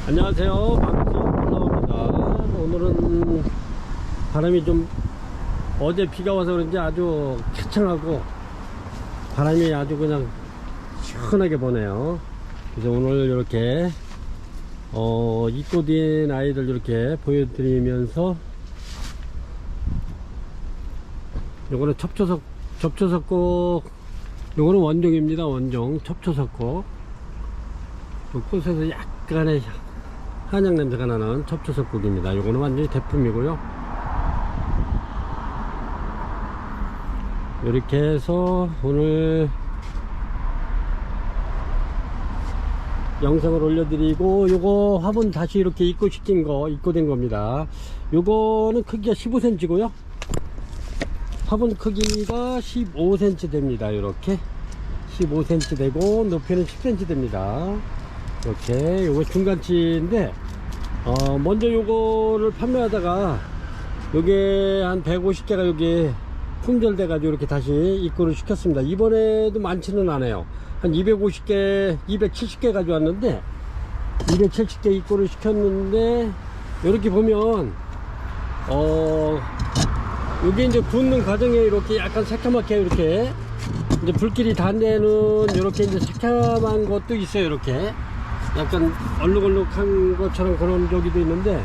안녕하세요. 방송 플라워입니다. 오늘은 바람이 좀 어제 비가 와서 그런지 아주 쾌청하고 바람이 아주 그냥 시원하게 부네요. 그래서 오늘 이렇게 입고된 아이들 이렇게 보여드리면서, 요거는 접초석고, 요거는 원종입니다. 원종 접초석고. 요 꽃에서 약간의 한약 냄새가 나는 접초석국입니다. 요거는 완전히 대품이고요. 이렇게 해서 오늘 영상을 올려드리고, 요거 화분 다시 이렇게 입고된 겁니다. 요거는 크기가 15cm고요. 화분 크기가 15cm 됩니다. 이렇게 15cm 되고, 높이는 10cm 됩니다. 이렇게 요거 중간치인데, 먼저 요거를 판매하다가 요게 한 150개가 요게 품절돼 가지고 이렇게 다시 입고를 시켰습니다. 이번에도 많지는 않아요. 한 250개 270개 가져왔는데 270개 입고를 시켰는데, 이렇게 보면 요게 이제 붓는 과정에 이렇게 약간 새카맣게 이렇게 이제 불길이 단 데는 이렇게 이제 새카만 것도 있어요. 이렇게 약간 얼룩얼룩한 것처럼 그런 저기도 있는데,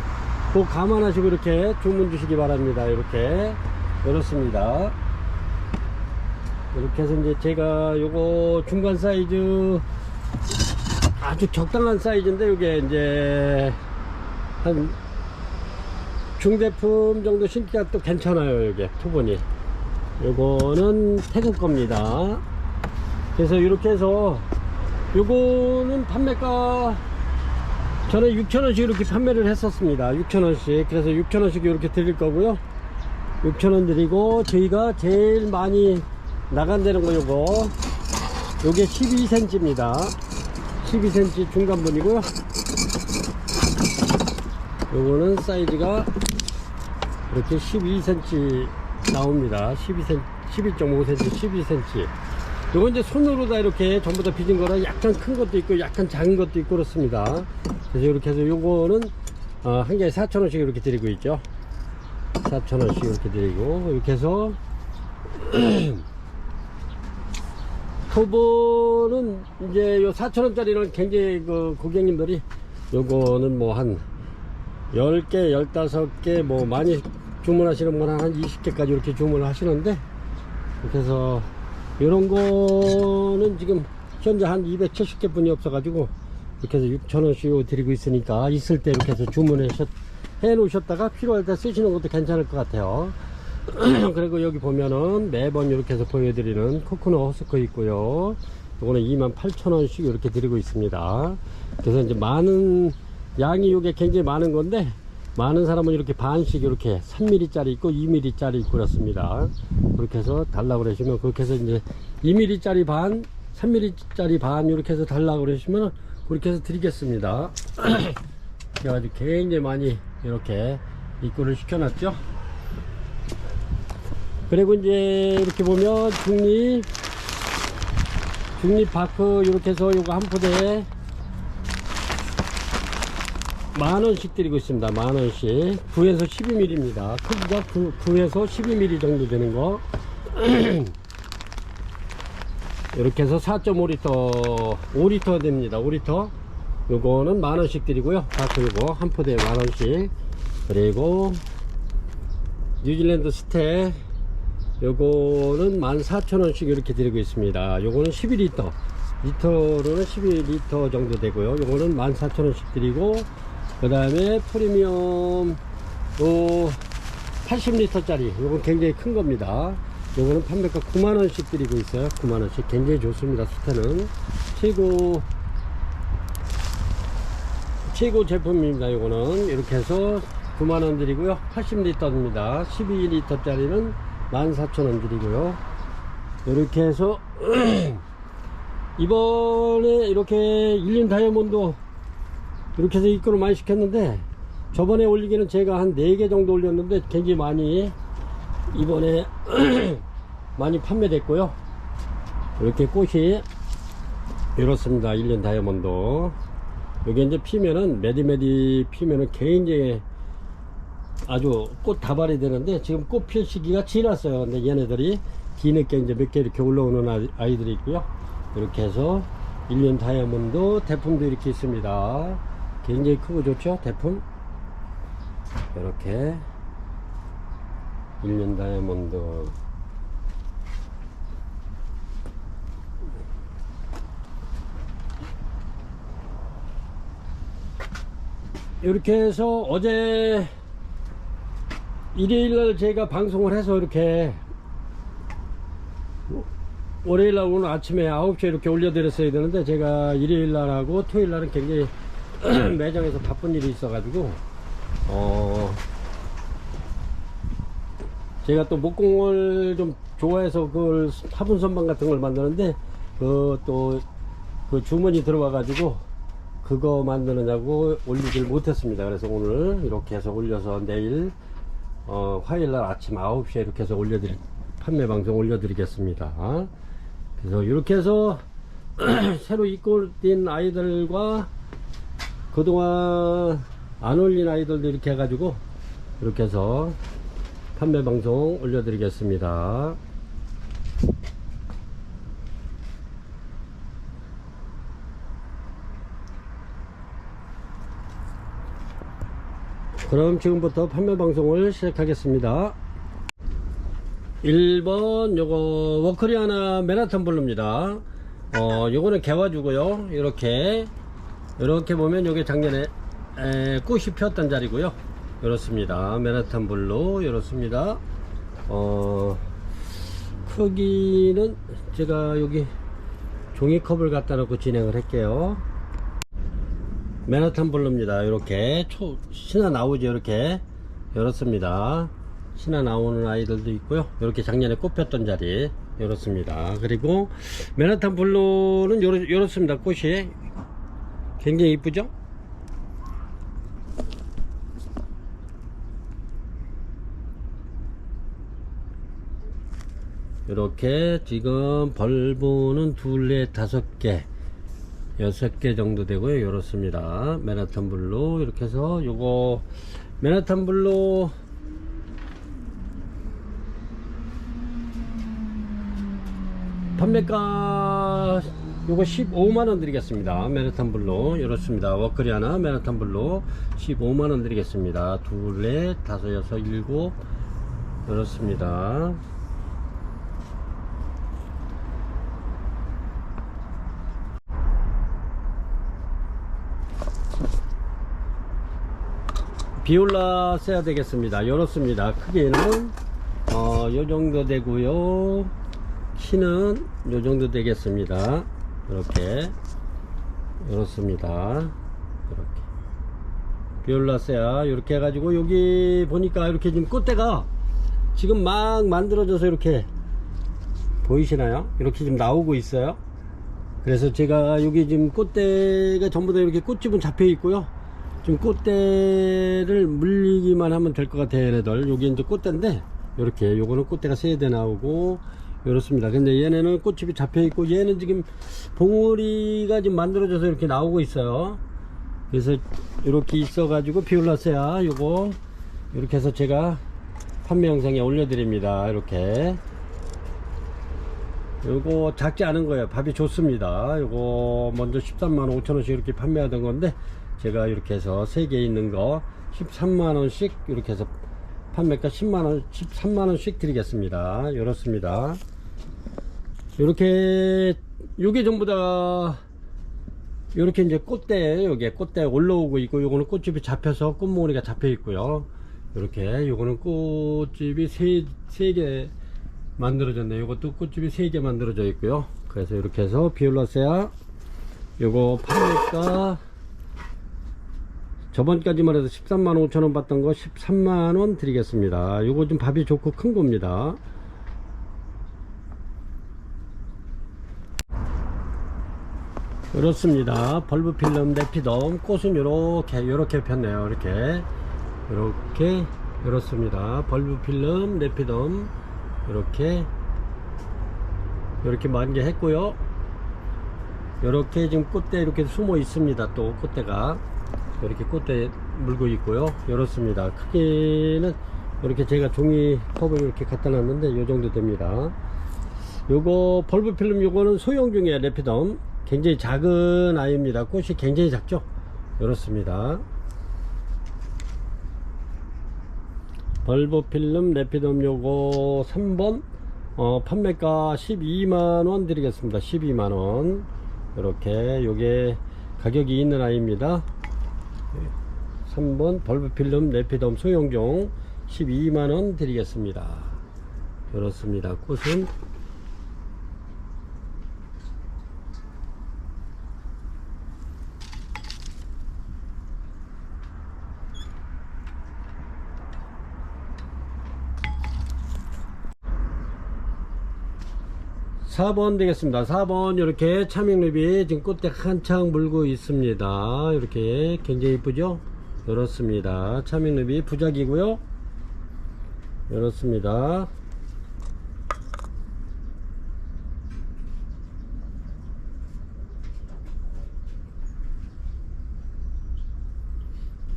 그거 감안하시고 이렇게 주문 주시기 바랍니다. 이렇게 이렇습니다. 이렇게 해서 이제 제가 요거 중간 사이즈, 아주 적당한 사이즈인데, 요게 이제 한 중대품 정도 신기가 또 괜찮아요. 요게 투본이, 요거는 태국 겁니다. 그래서 이렇게 해서 요거는 판매가 전에 6,000원씩 이렇게 판매를 했었습니다. 6,000원씩. 그래서 6,000원씩 이렇게 드릴 거고요. 6,000원 드리고, 저희가 제일 많이 나간다는 거 요게 12cm입니다 12cm 중간분이고요. 요거는 사이즈가 이렇게 12cm 나옵니다. 12.5cm 12cm. 요건 이제 손으로 다 이렇게 전부 다 빚은 거라 약간 큰 것도 있고 약간 작은 것도 있고 그렇습니다. 그래서 이렇게 해서 요거는 한 개에 4,000원씩 이렇게 드리고 있죠. 4,000원씩 이렇게 드리고, 이렇게 해서 토보는 이제 요 4,000원짜리는 굉장히 그 고객님들이 요거는 뭐 한 10개 15개 뭐 많이 주문하시는 분 한 20개까지 이렇게 주문을 하시는데, 이렇게 해서 요런 거는 지금 현재 한 270개 분이 없어 가지고 이렇게 해서 6,000원씩 드리고 있으니까, 있을 때 이렇게 해서 주문해 놓으셨다가 필요할 때 쓰시는 것도 괜찮을 것 같아요. 그리고 여기 보면은 매번 이렇게 해서 보여드리는 코코넛 허스커 있고요. 이거는 28,000원씩 이렇게 드리고 있습니다. 그래서 이제 많은 양이, 이게 굉장히 많은 건데, 많은 사람은 이렇게 반씩 이렇게 3mm 짜리 있고 2mm 짜리 있고 그렇습니다. 그렇게 해서 달라고 그러시면, 그렇게 해서 이제 2mm 짜리 반, 3mm 짜리 반 이렇게 해서 달라고 그러시면 그렇게 해서 드리겠습니다. 그래가지고 굉장히 많이 이렇게 입고를 시켜놨죠. 그리고 이제 이렇게 보면 중립바크 이렇게 해서 요거 한 포대에 10,000원씩 드리고 있습니다. 10,000원씩. 9에서 12mm입니다. 크기가 9에서 12mm 정도 되는 거. 이렇게 해서 4.5리터 5리터 됩니다. 5리터. 요거는 10,000원씩 드리고요. 바크 요거 한 포대에 10,000원씩. 그리고 뉴질랜드 스테 요거는 14,000원씩 이렇게 드리고 있습니다. 요거는 12리터, 리터로는 12리터 정도 되고요. 요거는 14,000원씩 드리고, 그 다음에 프리미엄 80리터 짜리, 요건 굉장히 큰 겁니다. 요거는 판매가 90,000원씩 드리고 있어요. 90,000원씩. 굉장히 좋습니다. 스테는 최고 제품입니다. 요거는 이렇게 해서 90,000원 드리고요. 80리터입니다 12리터 짜리는 14,000원 드리고요. 이렇게 해서 이번에 이렇게 1년 다이아몬드 이렇게 해서 입고를 많이 시켰는데, 저번에 올리기는 제가 한 4개 정도 올렸는데 굉장히 많이 이번에 많이 판매됐고요. 이렇게 꽃이 이렇습니다. 1년 다이아몬드 요게 이제 피면은 메디메디 피면은 굉장히 아주 꽃 다발이 되는데 지금 꽃 필 시기가 지났어요. 근데 얘네들이 뒤늦게 이제 몇 개 이렇게 올라오는 아이들이 있고요. 이렇게 해서 1년 다이아몬드 대품도 이렇게 있습니다. 굉장히 크고 좋죠, 대품. 이렇게 1년 다이아몬드. 이렇게 해서 어제 일요일날 제가 방송을 해서 이렇게 월요일날 오늘 아침에 9시에 이렇게 올려드렸어야 되는데 제가 일요일날하고 토요일날은 굉장히 매장에서 바쁜 일이 있어가지고 제가 또 목공을 좀 좋아해서 그걸 화분 선반 같은 걸 만드는데 그 주문이 들어와가지고 그거 만드느냐고 올리질 못했습니다. 그래서 오늘 이렇게 해서 올려서 내일 화요일날 아침 9시에 이렇게 해서 판매 방송 올려드리겠습니다. 그래서 이렇게 해서 새로 입고 뛴 아이들과 그동안 안 올린 아이들도 이렇게 해가지고 이렇게 해서 판매 방송 올려드리겠습니다. 그럼 지금부터 판매 방송을 시작하겠습니다. 1번 요거 워크리아나 맨하탄 블루입니다. 요거는 개화주고요. 이렇게 보면 요게 작년에 꽃이 피었던 자리고요. 이렇습니다. 맨하탄 블루 이렇습니다. 크기는 제가 여기 종이컵을 갖다 놓고 진행을 할게요. 맨하탄 블루입니다. 이렇게 신화 나오죠. 이렇게 이렇습니다. 신화 나오는 아이들도 있고요. 이렇게 작년에 꽃 폈던 자리 이렇습니다. 그리고 맨하탄 블루는 이렇습니다. 꽃이 굉장히 이쁘죠. 이렇게 지금 벌브는 둘, 넷, 5개 6개 정도 되고요. 이렇습니다. 맨하탄 블루 이렇게 해서 요거 맨하탄 블루 판매가 요거 15만원 드리겠습니다. 맨하탄 블루 이렇습니다. 워크리아나 맨하탄 블루 15만원 드리겠습니다. 둘, 넷, 5, 6, 7 이렇습니다. 비올라 써야 되겠습니다. 이렇습니다. 크기는 요 정도 되고요. 키는 요 정도 되겠습니다. 이렇게 이렇습니다. 이렇게 비올라세아 이렇게 해가지고 여기 보니까 이렇게 지금 꽃대가 지금 막 만들어져서 이렇게 보이시나요? 이렇게 지금 나오고 있어요. 그래서 제가 여기 지금 꽃대가 전부 다 이렇게 꽃집은 잡혀 있고요. 지금 꽃대를 물리기만 하면 될 것 같아요. 얘네들 여기 이제 꽃대인데 이렇게 요거는 꽃대가 3대 나오고 이렇습니다. 근데 얘네는 꽃집이 잡혀 있고 얘는 지금 봉우리가 지금 만들어져서 이렇게 나오고 있어요. 그래서 이렇게 있어 가지고 비올라세아 요거 이렇게 해서 제가 판매 영상에 올려드립니다. 이렇게 요거 작지 않은 거예요. 밥이 좋습니다. 요거 먼저 13만 5천원씩 이렇게 판매하던 건데 제가 이렇게 해서 3개 있는 거 13만원씩 이렇게 해서 판매가 10만원 13만원씩 드리겠습니다. 이렇습니다. 이렇게 요게 전부 다 이렇게 이제 꽃대 요게 꽃대 올라오고 있고 요거는 꽃집이 잡혀서 꽃무늬가 잡혀 있고요. 이렇게 요거는 꽃집이 3개 만들어졌네. 요것도 꽃집이 3개 만들어져 있고요. 그래서 이렇게 해서 비올라세아 요거 판매가 저번까지만 해도 13만 5천원 받던 거 13만원 드리겠습니다. 요거 좀 밥이 좋고 큰 겁니다. 그렇습니다. 벌브 필름 네피덤 꽃은 요렇게 폈네요. 이렇게 이렇습니다. 벌브 필름 네피덤 이렇게 만개 했고요. 이렇게 지금 꽃대 이렇게 숨어 있습니다. 또 꽃대가 이렇게 꽃대 물고 있고요. 이렇습니다. 크기는 이렇게 제가 종이 컵을 이렇게 갖다 놨는데 요 정도 됩니다. 요거 벌브 필름 요거는 소형 중에 레피덤 굉장히 작은 아이입니다. 꽃이 굉장히 작죠. 이렇습니다. 벌브 필름 레피덤 요거 3번 판매가 12만원 드리겠습니다. 12만원. 이렇게 요게 가격이 있는 아이입니다. 3번 벌브 필름 레피덤 소형종 12만원 드리겠습니다. 그렇습니다. 꽃은 4번 되겠습니다. 4번 이렇게 차밍루비 지금 꽃대 한창 물고 있습니다. 이렇게 굉장히 이쁘죠? 이렇습니다. 차밍루비 부작이고요. 이렇습니다.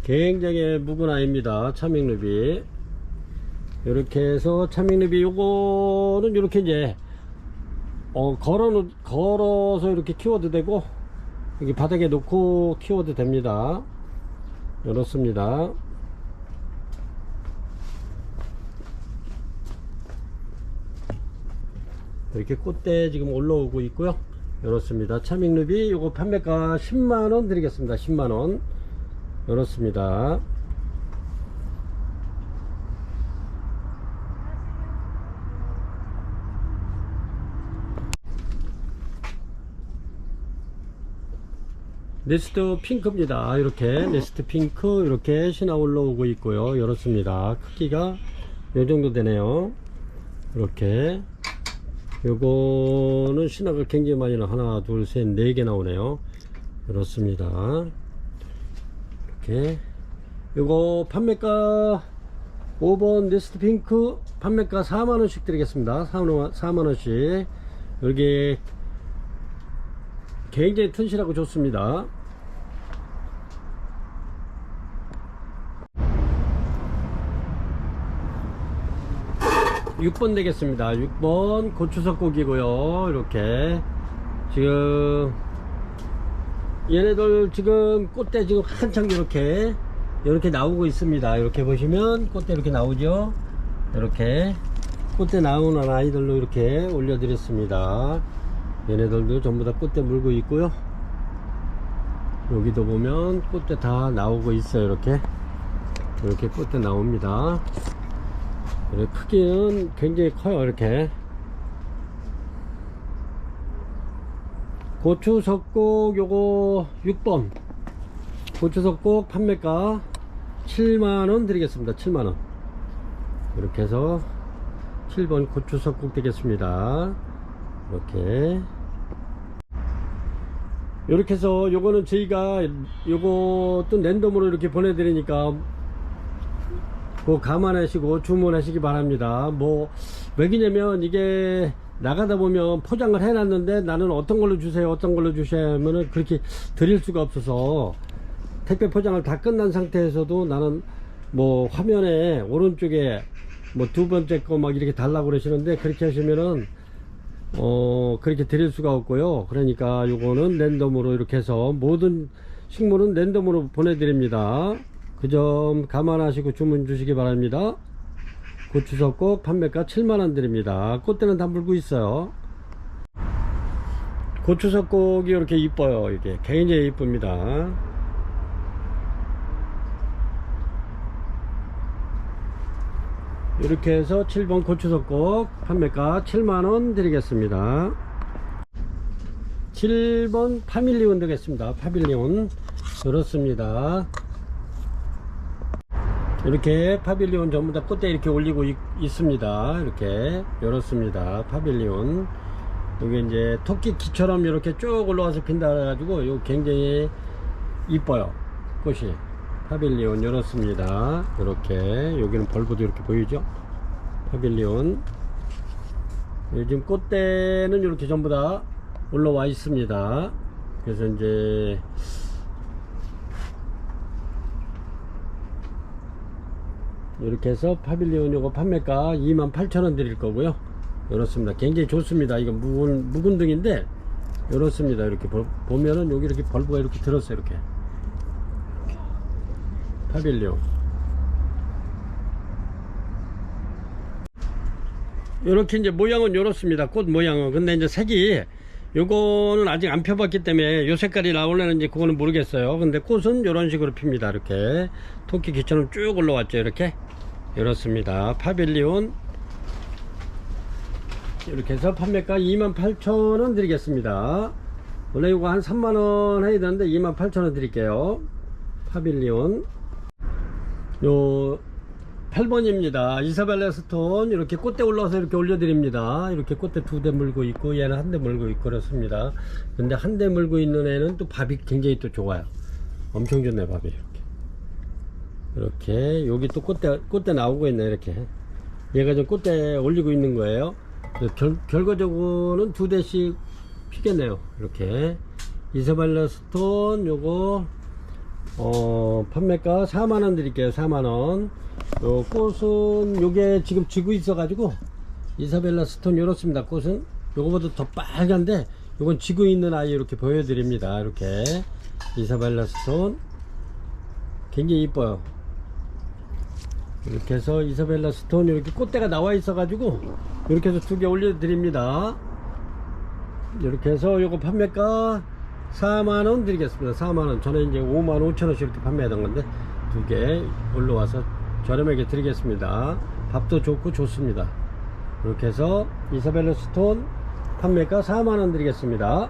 굉장히 묵은 아이입니다. 차밍루비. 이렇게 해서 차밍루비 요거는 이렇게 이제 걸어서 이렇게 키워도 되고 여기 바닥에 놓고 키워도 됩니다. 이렇습니다. 이렇게 꽃대 지금 올라오고 있고요. 이렇습니다. 차밍루비 요거 판매가 10만원 드리겠습니다. 10만원. 이렇습니다. 네스트 핑크입니다. 이렇게 네스트 핑크 이렇게 신화 올라오고 있고요. 이렇습니다. 크기가 요 정도 되네요. 이렇게 요거는 신화가 굉장히 많이 나 하나 둘 셋 네 개 나오네요. 이렇습니다. 이렇게 요거 판매가 5번 네스트 핑크 판매가 4만원씩 드리겠습니다. 4만원씩. 여기 굉장히 튼실하고 좋습니다. 6번 되겠습니다. 6번 고추석고기고요. 이렇게 지금 얘네들 지금 꽃대 지금 한창 이렇게 나오고 있습니다. 이렇게 보시면 꽃대 이렇게 나오죠. 이렇게 꽃대 나오는 아이들로 이렇게 올려드렸습니다. 얘네들도 전부 다 꽃대 물고 있고요. 여기도 보면 꽃대 다 나오고 있어요. 이렇게 꽃대 나옵니다. 크기는 굉장히 커요. 이렇게 고추석곡 요거 6번 고추석곡 판매가 7만원 드리겠습니다. 7만원. 이렇게 해서 7번 고추석곡 되겠습니다. 이렇게 해서 요거는 저희가 요것도 랜덤으로 이렇게 보내드리니까 그거 감안하시고 주문하시기 바랍니다. 왜냐면 이게 나가다 보면 포장을 해놨는데 나는 어떤 걸로 주세요 어떤 걸로 주셔야 하면은 그렇게 드릴 수가 없어서 택배 포장을 다 끝난 상태에서도 나는 화면에 오른쪽에 두 번째 거 막 이렇게 달라고 그러시는데 그렇게 하시면은 그렇게 드릴 수가 없고요. 그러니까 요거는 랜덤으로 이렇게 해서 모든 식물은 랜덤으로 보내드립니다. 그 점 감안하시고 주문 주시기 바랍니다. 고추석곡 판매가 7만원 드립니다. 꽃대는 다 물고 있어요. 고추석곡이 이렇게 이뻐요. 이게 굉장히 이쁩니다. 이렇게 해서 7번 고추석곡 판매가 7만원 드리겠습니다. 7번 파밀리온 되겠습니다. 파밀리온. 그렇습니다. 이렇게 파빌리온 전부 다 꽃대 이렇게 올리고 있습니다. 이렇습니다. 파빌리온. 여기 이제 토끼키처럼 이렇게 쭉 올라와서 핀다 해가지고 요 굉장히 이뻐요. 꽃이. 파빌리온 이렇습니다. 이렇게 여기는 벌브도 이렇게 보이죠. 파빌리온. 요즘 꽃대는 이렇게 전부 다 올라와 있습니다. 그래서 이제 이렇게 해서 파빌리온 요거 판매가 28,000원 드릴 거고요. 이렇습니다. 굉장히 좋습니다. 이거 묵은 등인데 이렇습니다. 이렇게 보면은 여기 이렇게 벌브가 이렇게 들었어요. 이렇게 파빌리온 이렇게 이제 모양은 이렇습니다. 꽃 모양은. 근데 이제 색이 요거는 아직 안 펴봤기 때문에 요 색깔이 나올려는지 그거는 모르겠어요. 근데 꽃은 이런 식으로 핍니다. 이렇게 토끼 귀처럼 쭉 올라왔죠. 이렇게 이렇습니다. 파빌리온 이렇게 해서 판매가 28,000원 드리겠습니다. 원래 이거 한 3만원 해야 되는데 28,000원 드릴게요. 파빌리온 요 8번입니다. 이사벨라 스톤 이렇게 꽃대 올라와서 이렇게 올려드립니다. 이렇게 꽃대 2대 물고 있고 얘는 1대 물고 있고 그렇습니다. 근데 1대 물고 있는 애는 또 밥이 굉장히 또 좋아요. 엄청 좋네 밥이. 이렇게 여기 또 꽃대 나오고 있네. 이렇게 얘가 좀 꽃대 올리고 있는 거예요. 결과적으로는 2대씩 피겠네요. 이렇게 이사벨라 스톤 요거 판매가 4만원 드릴게요. 4만원. 요 꽃은 요게 지금 지고 있어 가지고 이사벨라 스톤 요렇습니다. 꽃은 요거보다 더 빨간데 요건 지고 있는 아이 이렇게 보여드립니다. 이렇게 이사벨라 스톤 굉장히 이뻐요. 이렇게 해서 이사벨라 스톤 이렇게 꽃대가 나와 있어 가지고 이렇게 해서 2개 올려드립니다. 이렇게 해서 요거 판매가 4만원 드리겠습니다. 4만원. 저는 이제 55,000원씩 이렇게 판매하던 건데 2개 올라와서 저렴하게 드리겠습니다. 밥도 좋고 좋습니다. 이렇게 해서 이사벨라 스톤 판매가 4만원 드리겠습니다.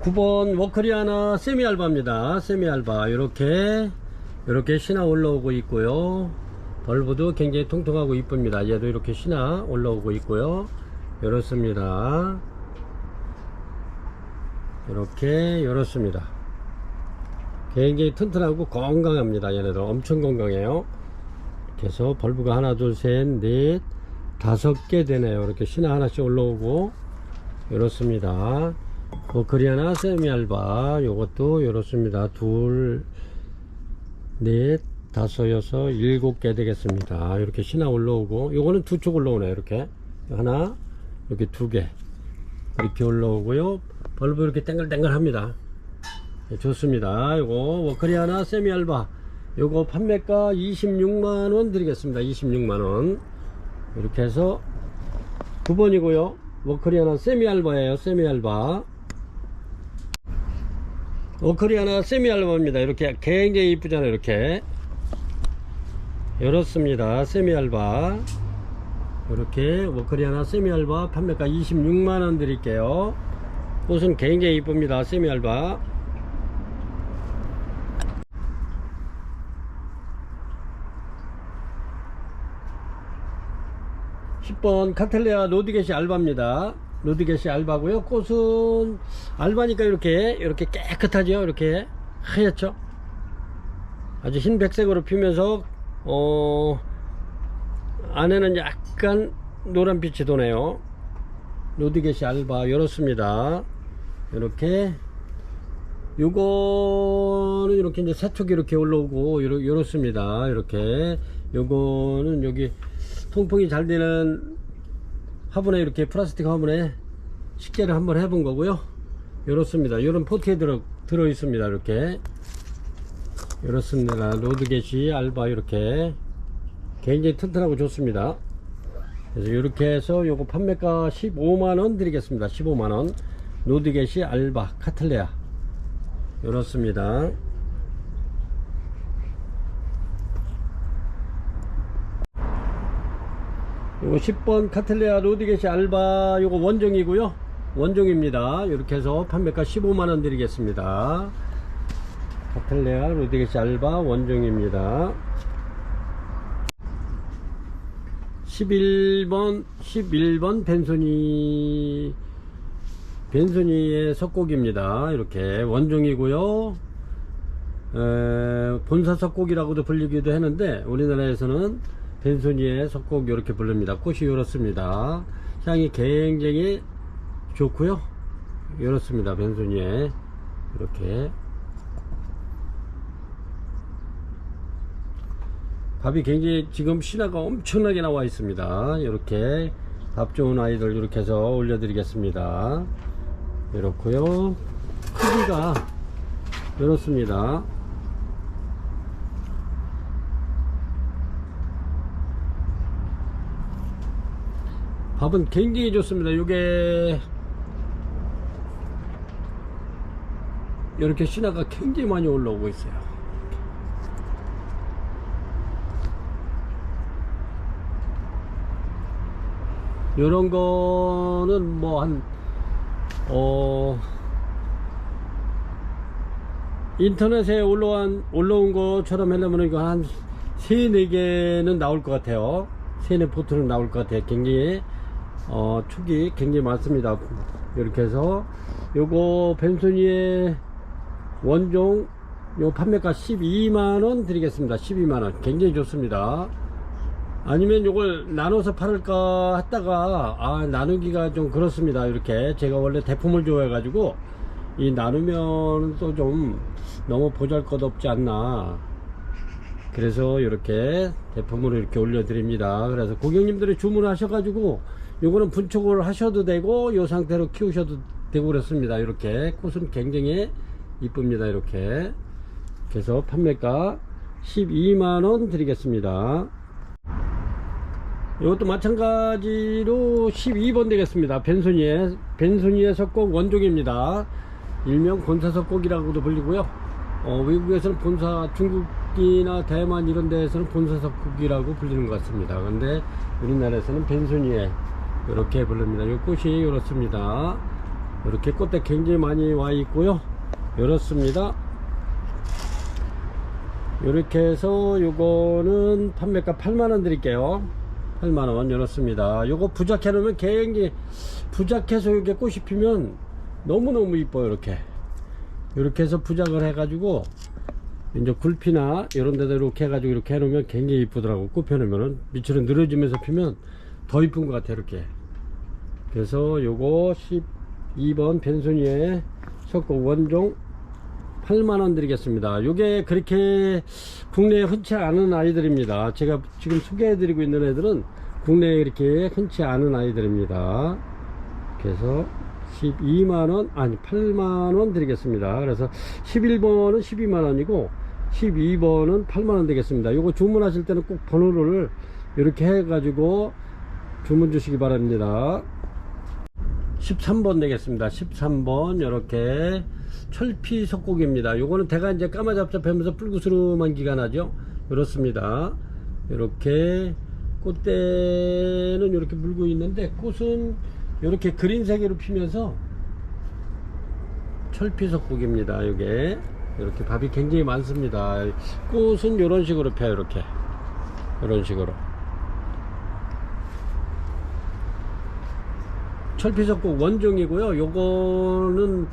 9번 워커리아나 세미알바입니다. 세미알바 이렇게 신화 올라오고 있고요. 벌브도 굉장히 통통하고 이쁩니다. 얘도 이렇게 신화 올라오고 있고요. 이렇습니다. 이렇습니다. 굉장히 튼튼하고 건강합니다. 얘네들 엄청 건강해요. 이렇게 해서 벌브가 하나 둘 셋 넷 5개 되네요. 이렇게 신화 하나씩 올라오고 이렇습니다. 워커리아나 세미알바 요것도 이렇습니다. 둘 넷 다섯 여섯 7개 되겠습니다. 이렇게 신화 올라오고 요거는 2쪽 올라오네요. 이렇게 하나 이렇게 2개 이렇게 올라오고요. 벌브 이렇게 땡글땡글 합니다. 좋습니다. 요거 워커리아나 세미알바 요거 판매가 26만원 드리겠습니다. 26만원. 이렇게 해서 9번이고요 워커리아나 세미알바예요. 세미알바 워커리아나 세미알바입니다. 이렇게 굉장히 이쁘잖아요. 이렇게 이렇습니다. 세미알바 이렇게 워커리아나 세미알바 판매가 26만원 드릴게요. 꽃은 굉장히 이쁩니다. 세미알바 10번 카텔레아 로드게시 알바입니다. 로드게시 알바고요. 꽃은 알바니까 이렇게 깨끗하죠. 이렇게 하얗죠. 아주 흰 백색으로 피면서 안에는 약간 노란빛이 도네요. 로드게시 알바 이렇습니다. 이렇게 요거는 이렇게 이제 세촉이 이렇게 올라오고 이렇습니다. 이렇게 요거는 여기 통풍이 잘 되는 화분에 이렇게 플라스틱 화분에 식재를 한번 해본 거고요. 이렇습니다. 이런 포트에 들어 있습니다. 이렇게 이렇습니다. 로드게시 알바 이렇게 굉장히 튼튼하고 좋습니다. 그래서 이렇게 해서 요거 판매가 15만원 드리겠습니다. 15만원 로드게시 알바 카틀레아 이렇습니다. 요거 10번 카틀레아 로드게시 알바 요거 원종이고요. 원종입니다. 이렇게 해서 판매가 15만원 드리겠습니다. 카틀레아 로드게시 알바 원종입니다. 11번 벤소니의 석고기입니다. 이렇게 원종이고요. 본사 석고기라고도 불리기도 하는데 우리나라에서는 벤소니의 석고기 이렇게 부릅니다. 꽃이 이렇습니다. 향이 굉장히 좋고요. 이렇습니다. 벤소니에 이렇게 밥이 굉장히 지금 신화가 엄청나게 나와 있습니다. 이렇게 밥 좋은 아이들 이렇게 해서 올려드리겠습니다. 이렇고요. 크기가 이렇습니다. 밥은 굉장히 좋습니다. 이게 이렇게 신화가 굉장히 많이 올라오고 있어요. 요런 거는 뭐 인터넷에 올라온 것처럼 하려면 이거 한 3, 4개는 나올 것 같아요. 3, 4포트는 나올 것 같아요. 굉장히 축이 굉장히 많습니다. 이렇게 해서 요거 벤소니의 원종 요 판매가 12만원 드리겠습니다. 12만원 굉장히 좋습니다. 아니면 요걸 나눠서 팔을까 했다가 나누기가 좀 그렇습니다. 이렇게 제가 원래 대품을 좋아해 가지고 이 나누면 또 좀 너무 보잘것없지 않나, 그래서 이렇게 대품으로 이렇게 올려드립니다. 그래서 고객님들이 주문하셔 가지고 요거는 분촉을 하셔도 되고 요 상태로 키우셔도 되고 그렇습니다. 이렇게 꽃은 굉장히 이쁩니다. 이렇게. 그래서 판매가 12만원 드리겠습니다. 이것도 마찬가지로 12번 되겠습니다. 벤소니의 석곡 원종입니다. 일명 본사석곡이라고도 불리고요. 외국에서는 중국이나 대만 이런 데에서는 본사석곡이라고 불리는 것 같습니다. 근데 우리나라에서는 벤소니에 이렇게 부릅니다. 이 꽃이 이렇습니다. 이렇게 꽃대 굉장히 많이 와 있고요. 이렇습니다. 이렇게 해서 요거는 판매가 8만원 드릴게요. 8만원. 이렇습니다. 요거 부작해 놓으면 굉장히, 부작해서 이렇게 꽃이 피면 너무너무 이뻐요. 이렇게 해서 부작을 해 가지고 이제 굴피나 이런 데도 이렇게 해 가지고 이렇게 해 놓으면 굉장히 이쁘더라고. 꽃 펴놓으면은 밑으로 늘어지면서 피면 더 이쁜 것 같아요. 이렇게. 그래서 요거 12번 벤소니의 석곡 원종 8만원 드리겠습니다. 요게 그렇게 국내에 흔치 않은 아이들입니다. 제가 지금 소개해 드리고 있는 애들은 국내에 이렇게 흔치 않은 아이들입니다. 그래서 12만원, 아니 8만원 드리겠습니다. 그래서 11번은 12만원이고 12번은 8만원 되겠습니다. 요거 주문하실 때는 꼭 번호를 이렇게 해 가지고 주문 주시기 바랍니다. 13번 되겠습니다. 13번 이렇게 철피 석곡입니다. 요거는 대가 이제 까마잡잡하면서 뿔구스름한 기가 나죠. 그렇습니다. 이렇게 꽃대는 이렇게 물고 있는데 꽃은 이렇게 그린색으로 피면서 철피 석곡입니다. 요게 이렇게 밥이 굉장히 많습니다. 꽃은 이런 식으로 펴요. 이런 식으로 철피석곡 원종이고요. 요거는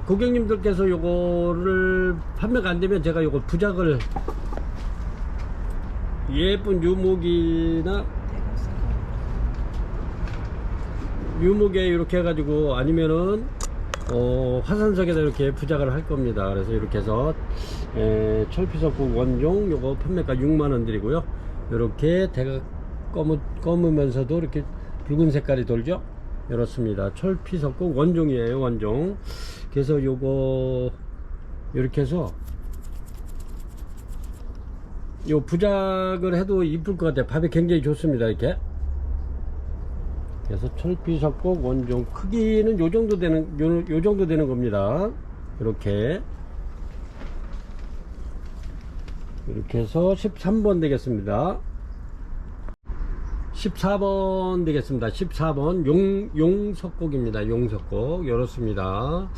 고객님들께서 요거를 판매가 안되면 제가 요거 부작을 예쁜 유목이나 유목에 이렇게 해가지고 아니면은 화산석에다 이렇게 부작을 할 겁니다. 그래서 이렇게 해서 철피석곡 원종 요거 판매가 6만원 드리고요. 이렇게 대가 검으면서도 이렇게 붉은 색깔이 돌죠. 이렇습니다. 철피석곡 원종이에요. 원종. 그래서 요거 이렇게 해서 요 부작을 해도 이쁠 것 같아요. 밥이 굉장히 좋습니다. 이렇게. 그래서 철피석곡 원종 크기는 요 정도 되는 겁니다. 이렇게 해서 13번 되겠습니다. 14번 되겠습니다. 14번 용석곡입니다. 용석곡. 이렇습니다.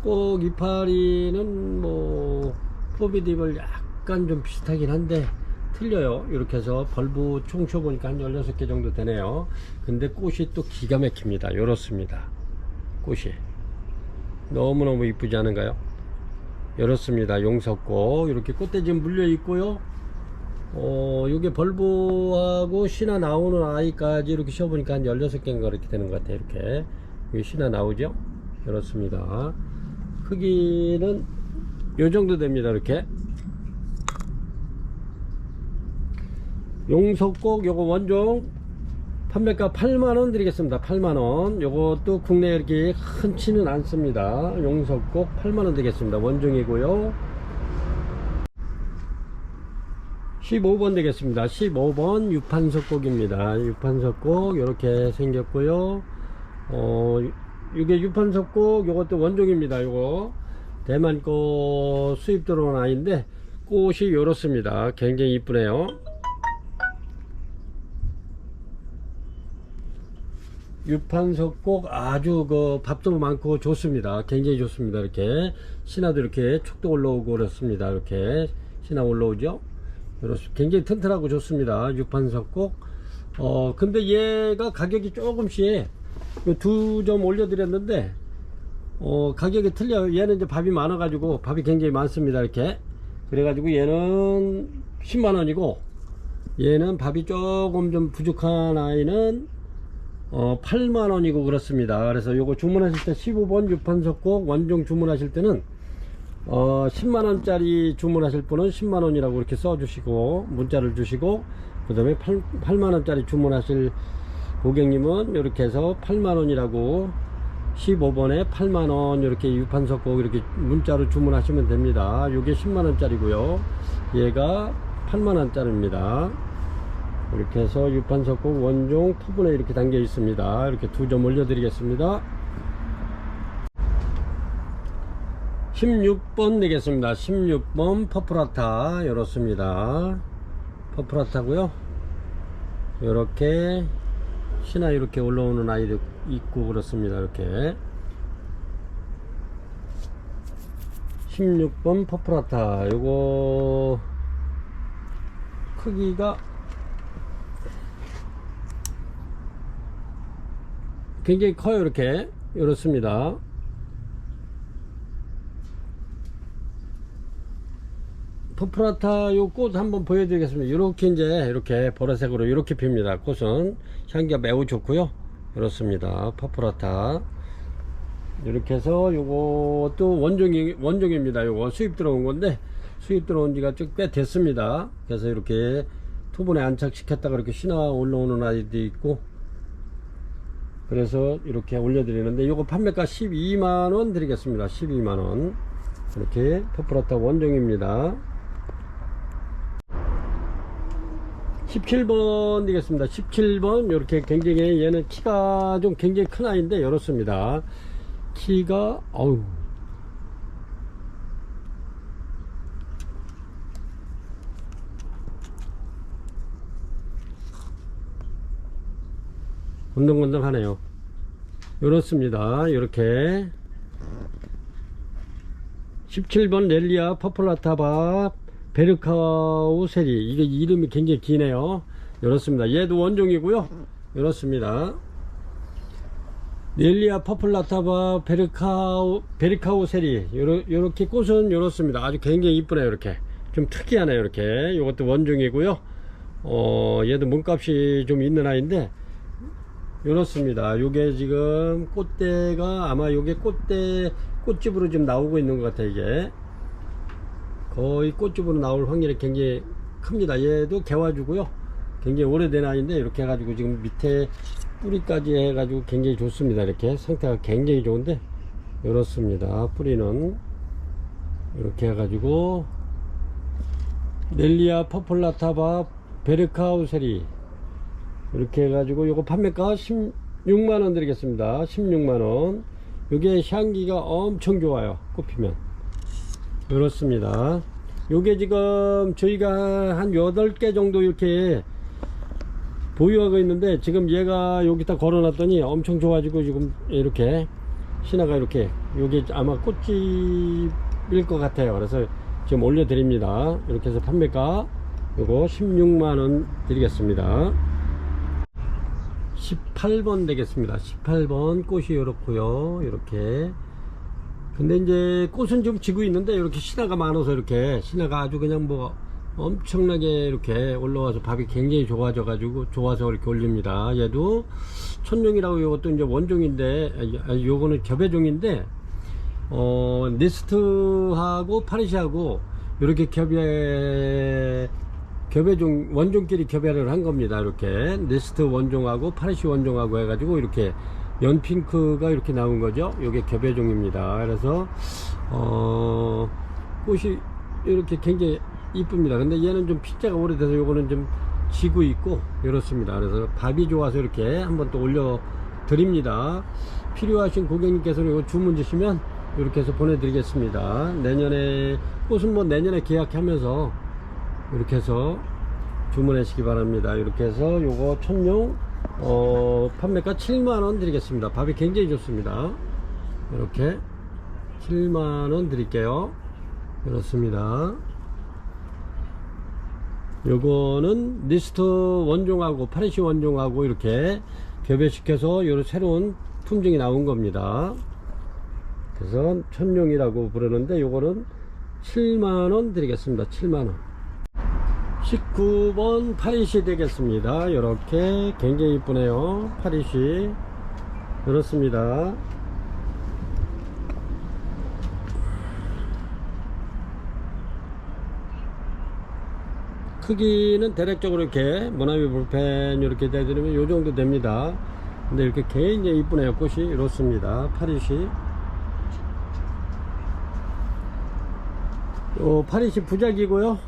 꼭 이파리는 뭐 포비딥을 약간 좀 비슷하긴 한데 틀려요. 이렇게 해서 벌브 총 쳐보니까 한 16개 정도 되네요. 근데 꽃이 또 기가 막힙니다. 이렇습니다. 꽃이 너무너무 이쁘지 않은가요? 이렇습니다. 용석곡. 이렇게 꽃대 지금 물려 있고요. 요게 벌브하고 신화 나오는 아이까지 이렇게 씌워보니까 한 16개인가 이렇게 되는 것 같아요. 이렇게 여기 신화 나오죠. 그렇습니다. 크기는 요 정도 됩니다. 이렇게 용석곡 요거 원종 판매가 8만원 드리겠습니다. 8만원. 요것도 국내에 이렇게 흔치는 않습니다. 용석곡 8만원 되겠습니다. 원종이고요. 15번 되겠습니다. 15번 유판석곡입니다. 유판석곡 이렇게 생겼고요. 이게 유판석곡 요것도 원종입니다. 요거 대만 거 수입 들어온 아이인데 꽃이 요렇습니다. 굉장히 이쁘네요. 유판석곡 아주 그 밥도 많고 좋습니다. 굉장히 좋습니다. 이렇게 신화도 이렇게 촉도 올라오고 그렇습니다. 이렇게 신화 올라오죠. 굉장히 튼튼하고 좋습니다. 유판석곡. 근데 얘가 가격이 조금씩 2점 올려드렸는데 가격이 틀려요. 얘는 이제 밥이 많아 가지고 밥이 굉장히 많습니다. 이렇게 그래가지고 얘는 10만원이고 얘는 밥이 조금 좀 부족한 아이는 8만원이고 그렇습니다. 그래서 요거 주문하실 때 15번 유판석곡 원종 주문하실 때는 10만원짜리 주문하실 분은 10만원이라고 이렇게 써주시고 문자를 주시고 그 다음에 8만원짜리 주문하실 고객님은 이렇게 해서 8만원이라고 15번에 8만원 이렇게 유판석곡 이렇게 문자로 주문하시면 됩니다. 요게 10만원짜리고요 얘가 8만원짜리입니다. 이렇게 해서 유판석곡 원종 토분에 이렇게 담겨 있습니다. 이렇게 2점 올려 드리겠습니다. 16번 되겠습니다. 16번 퍼플라타 이렇습니다. 퍼플라타고요 이렇게 신화 이렇게 올라오는 아이도 있고 그렇습니다. 이렇게 16번 퍼플라타 요거 크기가 굉장히 커요. 이렇게 이렇습니다. 퍼플라타 요 꽃 한번 보여드리겠습니다. 이렇게 이제 이렇게 보라색으로 이렇게 핍니다. 꽃은 향기가 매우 좋고요. 이렇습니다. 퍼플라타 이렇게 해서 요것도 원종입니다. 요거 수입 들어온 건데 수입 들어온 지가 좀 꽤 됐습니다. 그래서 이렇게 토분에 안착시켰다가 이렇게 신화 올라오는 아이도 있고 그래서 이렇게 올려드리는데 요거 판매가 12만원 드리겠습니다. 12만원 이렇게 퍼플라타 원종입니다. 17번 되겠습니다. 17번 이렇게 굉장히 얘는 키가 좀 굉장히 큰 아이인데 이렇습니다. 키가 어우 건덩건덩하네요. 이렇습니다. 이렇게 17번 렐리아 퍼플라타바 베르카우 세리 이게 이름이 굉장히 기네요. 이렇습니다. 얘도 원종이고요. 이렇습니다. 렐리아 퍼플라타바 베르카우 세리 요렇게 꽃은 이렇습니다. 아주 굉장히 이쁘네요. 이렇게 좀 특이하네요. 이렇게 이것도 원종이고요. 얘도 몸값이 좀 있는 아이인데 이렇습니다. 요게 지금 꽃대가 아마 요게 꽃집으로 지금 나오고 있는 것 같아요. 이게 거의 꽃집으로 나올 확률이 굉장히 큽니다. 얘도 개화주고요. 굉장히 오래된 아이인데 이렇게 해가지고 지금 밑에 뿌리까지 해가지고 굉장히 좋습니다. 이렇게 상태가 굉장히 좋은데 이렇습니다. 뿌리는 이렇게 해가지고 넬리아 퍼플라타바 베르카우세리 이렇게 해가지고 요거 판매가 16만원 드리겠습니다. 16만원. 요게 향기가 엄청 좋아요. 꽃피면 이렇습니다. 요게 지금 저희가 한 8개 정도 이렇게 보유하고 있는데 지금 얘가 여기다 걸어놨더니 엄청 좋아지고 지금 이렇게 신화가 이렇게 요게 아마 꽃집일 것 같아요. 그래서 지금 올려드립니다. 이렇게 해서 판매가 요거 16만원 드리겠습니다. 18번 되겠습니다. 18번 꽃이 이렇고요. 이렇게 근데 이제 꽃은 좀 지고 있는데 이렇게 신화가 많아서 이렇게 신화가 아주 그냥 뭐 엄청나게 이렇게 올라와서 밥이 굉장히 좋아져 가지고 좋아서 이렇게 올립니다. 얘도 천룡이라고, 요것도 이제 원종인데, 요거는 겹애종인데 니스트하고 파리시하고 이렇게 겹애종 원종끼리 겹애를 한 겁니다. 이렇게 니스트 원종하고 파리시 원종하고 해가지고 이렇게 연핑크가 이렇게 나온 거죠. 요게 겹애종입니다. 그래서 꽃이 이렇게 굉장히 이쁩니다. 근데 얘는 좀 피자가 오래돼서 요거는 좀 지고 있고 이렇습니다. 그래서 밥이 좋아서 이렇게 한번 또 올려 드립니다. 필요하신 고객님께서는 이거 주문 주시면 이렇게 해서 보내드리겠습니다. 내년에 꽃은 뭐 내년에 계약하면서 이렇게 해서 주문하시기 바랍니다. 이렇게 해서 요거 천룡 판매가 7만원 드리겠습니다. 밥이 굉장히 좋습니다. 이렇게 7만원 드릴게요. 그렇습니다. 요거는 니스트 원종하고 파리시 원종하고 이렇게 겹애시켜서 요런 새로운 품종이 나온 겁니다. 그래서 천룡이라고 부르는데 요거는 7만원 드리겠습니다. 7만원. 19번 파리시 되겠습니다. 요렇게 굉장히 이쁘네요. 파리시. 그렇습니다. 크기는 대략적으로 이렇게 모나미 볼펜 이렇게 대드리면 요 정도 됩니다. 근데 이렇게 굉장히 이쁘네요. 꽃이 이렇습니다. 파리시. 요 파리시 부작이고요.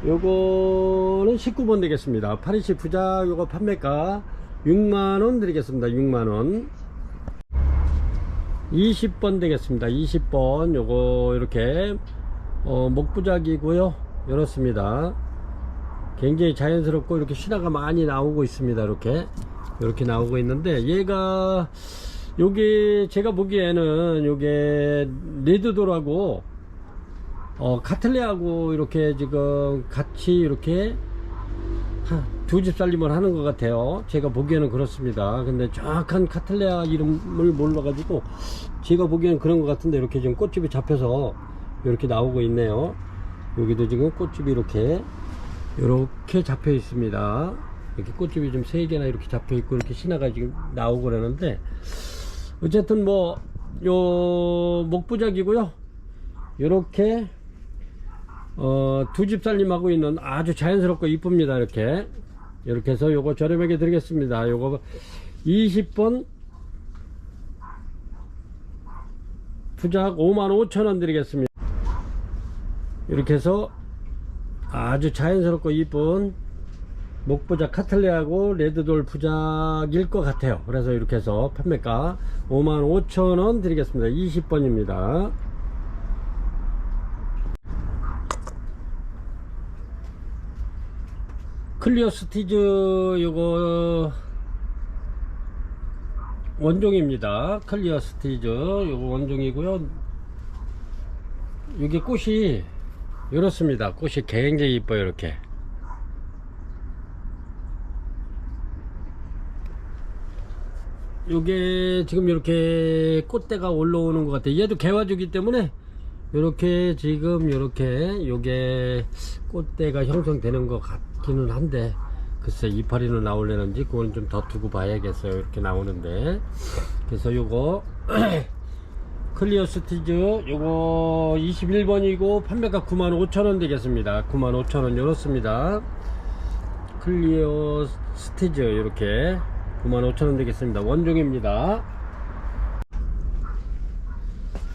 요거는 19번 되겠습니다. 파리시 부작 요거 판매가 6만원 드리겠습니다. 6만원. 20번 되겠습니다. 20번 요거 이렇게 목부작이고요. 이렇습니다. 굉장히 자연스럽고 이렇게 신화가 많이 나오고 있습니다. 이렇게 나오고 있는데, 얘가 요게 제가 보기에는 요게 레드돌하고 카틀레하고 이렇게 지금 같이 이렇게 두 집 살림을 하는 것 같아요. 제가 보기에는 그렇습니다. 근데 정확한 카틀레아 이름을 몰라가지고 제가 보기에는 그런 것 같은데, 이렇게 지금 꽃집이 잡혀서 이렇게 나오고 있네요. 여기도 지금 꽃집이 이렇게 잡혀 있습니다. 이렇게 꽃집이 좀 3개나 이렇게 잡혀 있고 이렇게 신화가 지금 나오고 그러는데, 어쨌든 뭐 요 목부작이고요. 이렇게 두 집 살림하고 있는 아주 자연스럽고 이쁩니다. 이렇게 해서 요거 저렴하게 드리겠습니다. 요거 20번 부작 55,000원 드리겠습니다. 이렇게 해서 아주 자연스럽고 이쁜 목부작 카틀레하고 레드돌 부작일 것 같아요. 그래서 이렇게 해서 판매가 55,000원 드리겠습니다. 20번입니다. 클리어 스티즈 요거 원종입니다. 클리어 스티즈 요거 원종이고요. 여기 꽃이 이렇습니다. 꽃이 굉장히 이뻐요. 이렇게 요게 지금 이렇게 꽃대가 올라오는 것 같아요. 얘도 개화주기 때문에 이렇게 지금 이렇게 요게 꽃대가 형성되는 것 같기는 한데, 글쎄 이파리는 나올려는지 그거는 좀 더 두고 봐야겠어요. 이렇게 나오는데. 그래서 요거 클리어 스티즈 요거 21번이고 판매가 95,000원 되겠습니다. 95,000원 이렇습니다. 클리어 스티즈 이렇게 95,000원 되겠습니다. 원종입니다.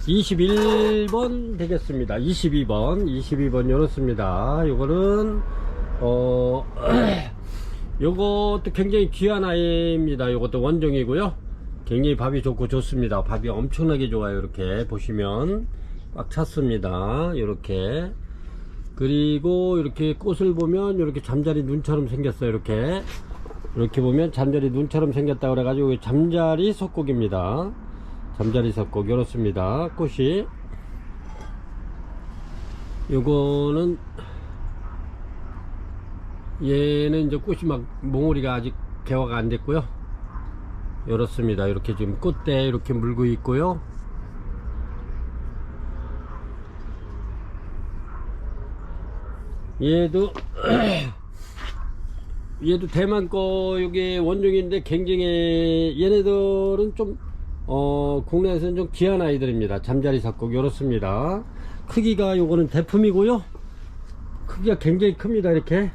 21번 되겠습니다. 22번 이렇습니다. 요거는 요것도 굉장히 귀한 아이입니다. 요것도 원종이고요. 굉장히 밥이 좋고 좋습니다. 밥이 엄청나게 좋아요. 이렇게 보시면 꽉 찼습니다. 이렇게. 그리고 이렇게 꽃을 보면 이렇게 잠자리 눈처럼 생겼어요. 이렇게 보면 잠자리 눈처럼 생겼다 그래가지고 잠자리 석곡입니다. 잠자리 석곡 이렇습니다. 꽃이. 요거는 얘는 이제 꽃이 막 몽우리가 아직 개화가 안 됐고요. 이렇습니다. 이렇게 지금 꽃대 이렇게 물고 있고요. 얘도 얘도 대만 거 요게 원종인데 굉장히 얘네들은 좀 국내에서는 좀 귀한 아이들입니다. 잠자리 삭곡 요렇습니다. 크기가 요거는 대품이고요. 크기가 굉장히 큽니다. 이렇게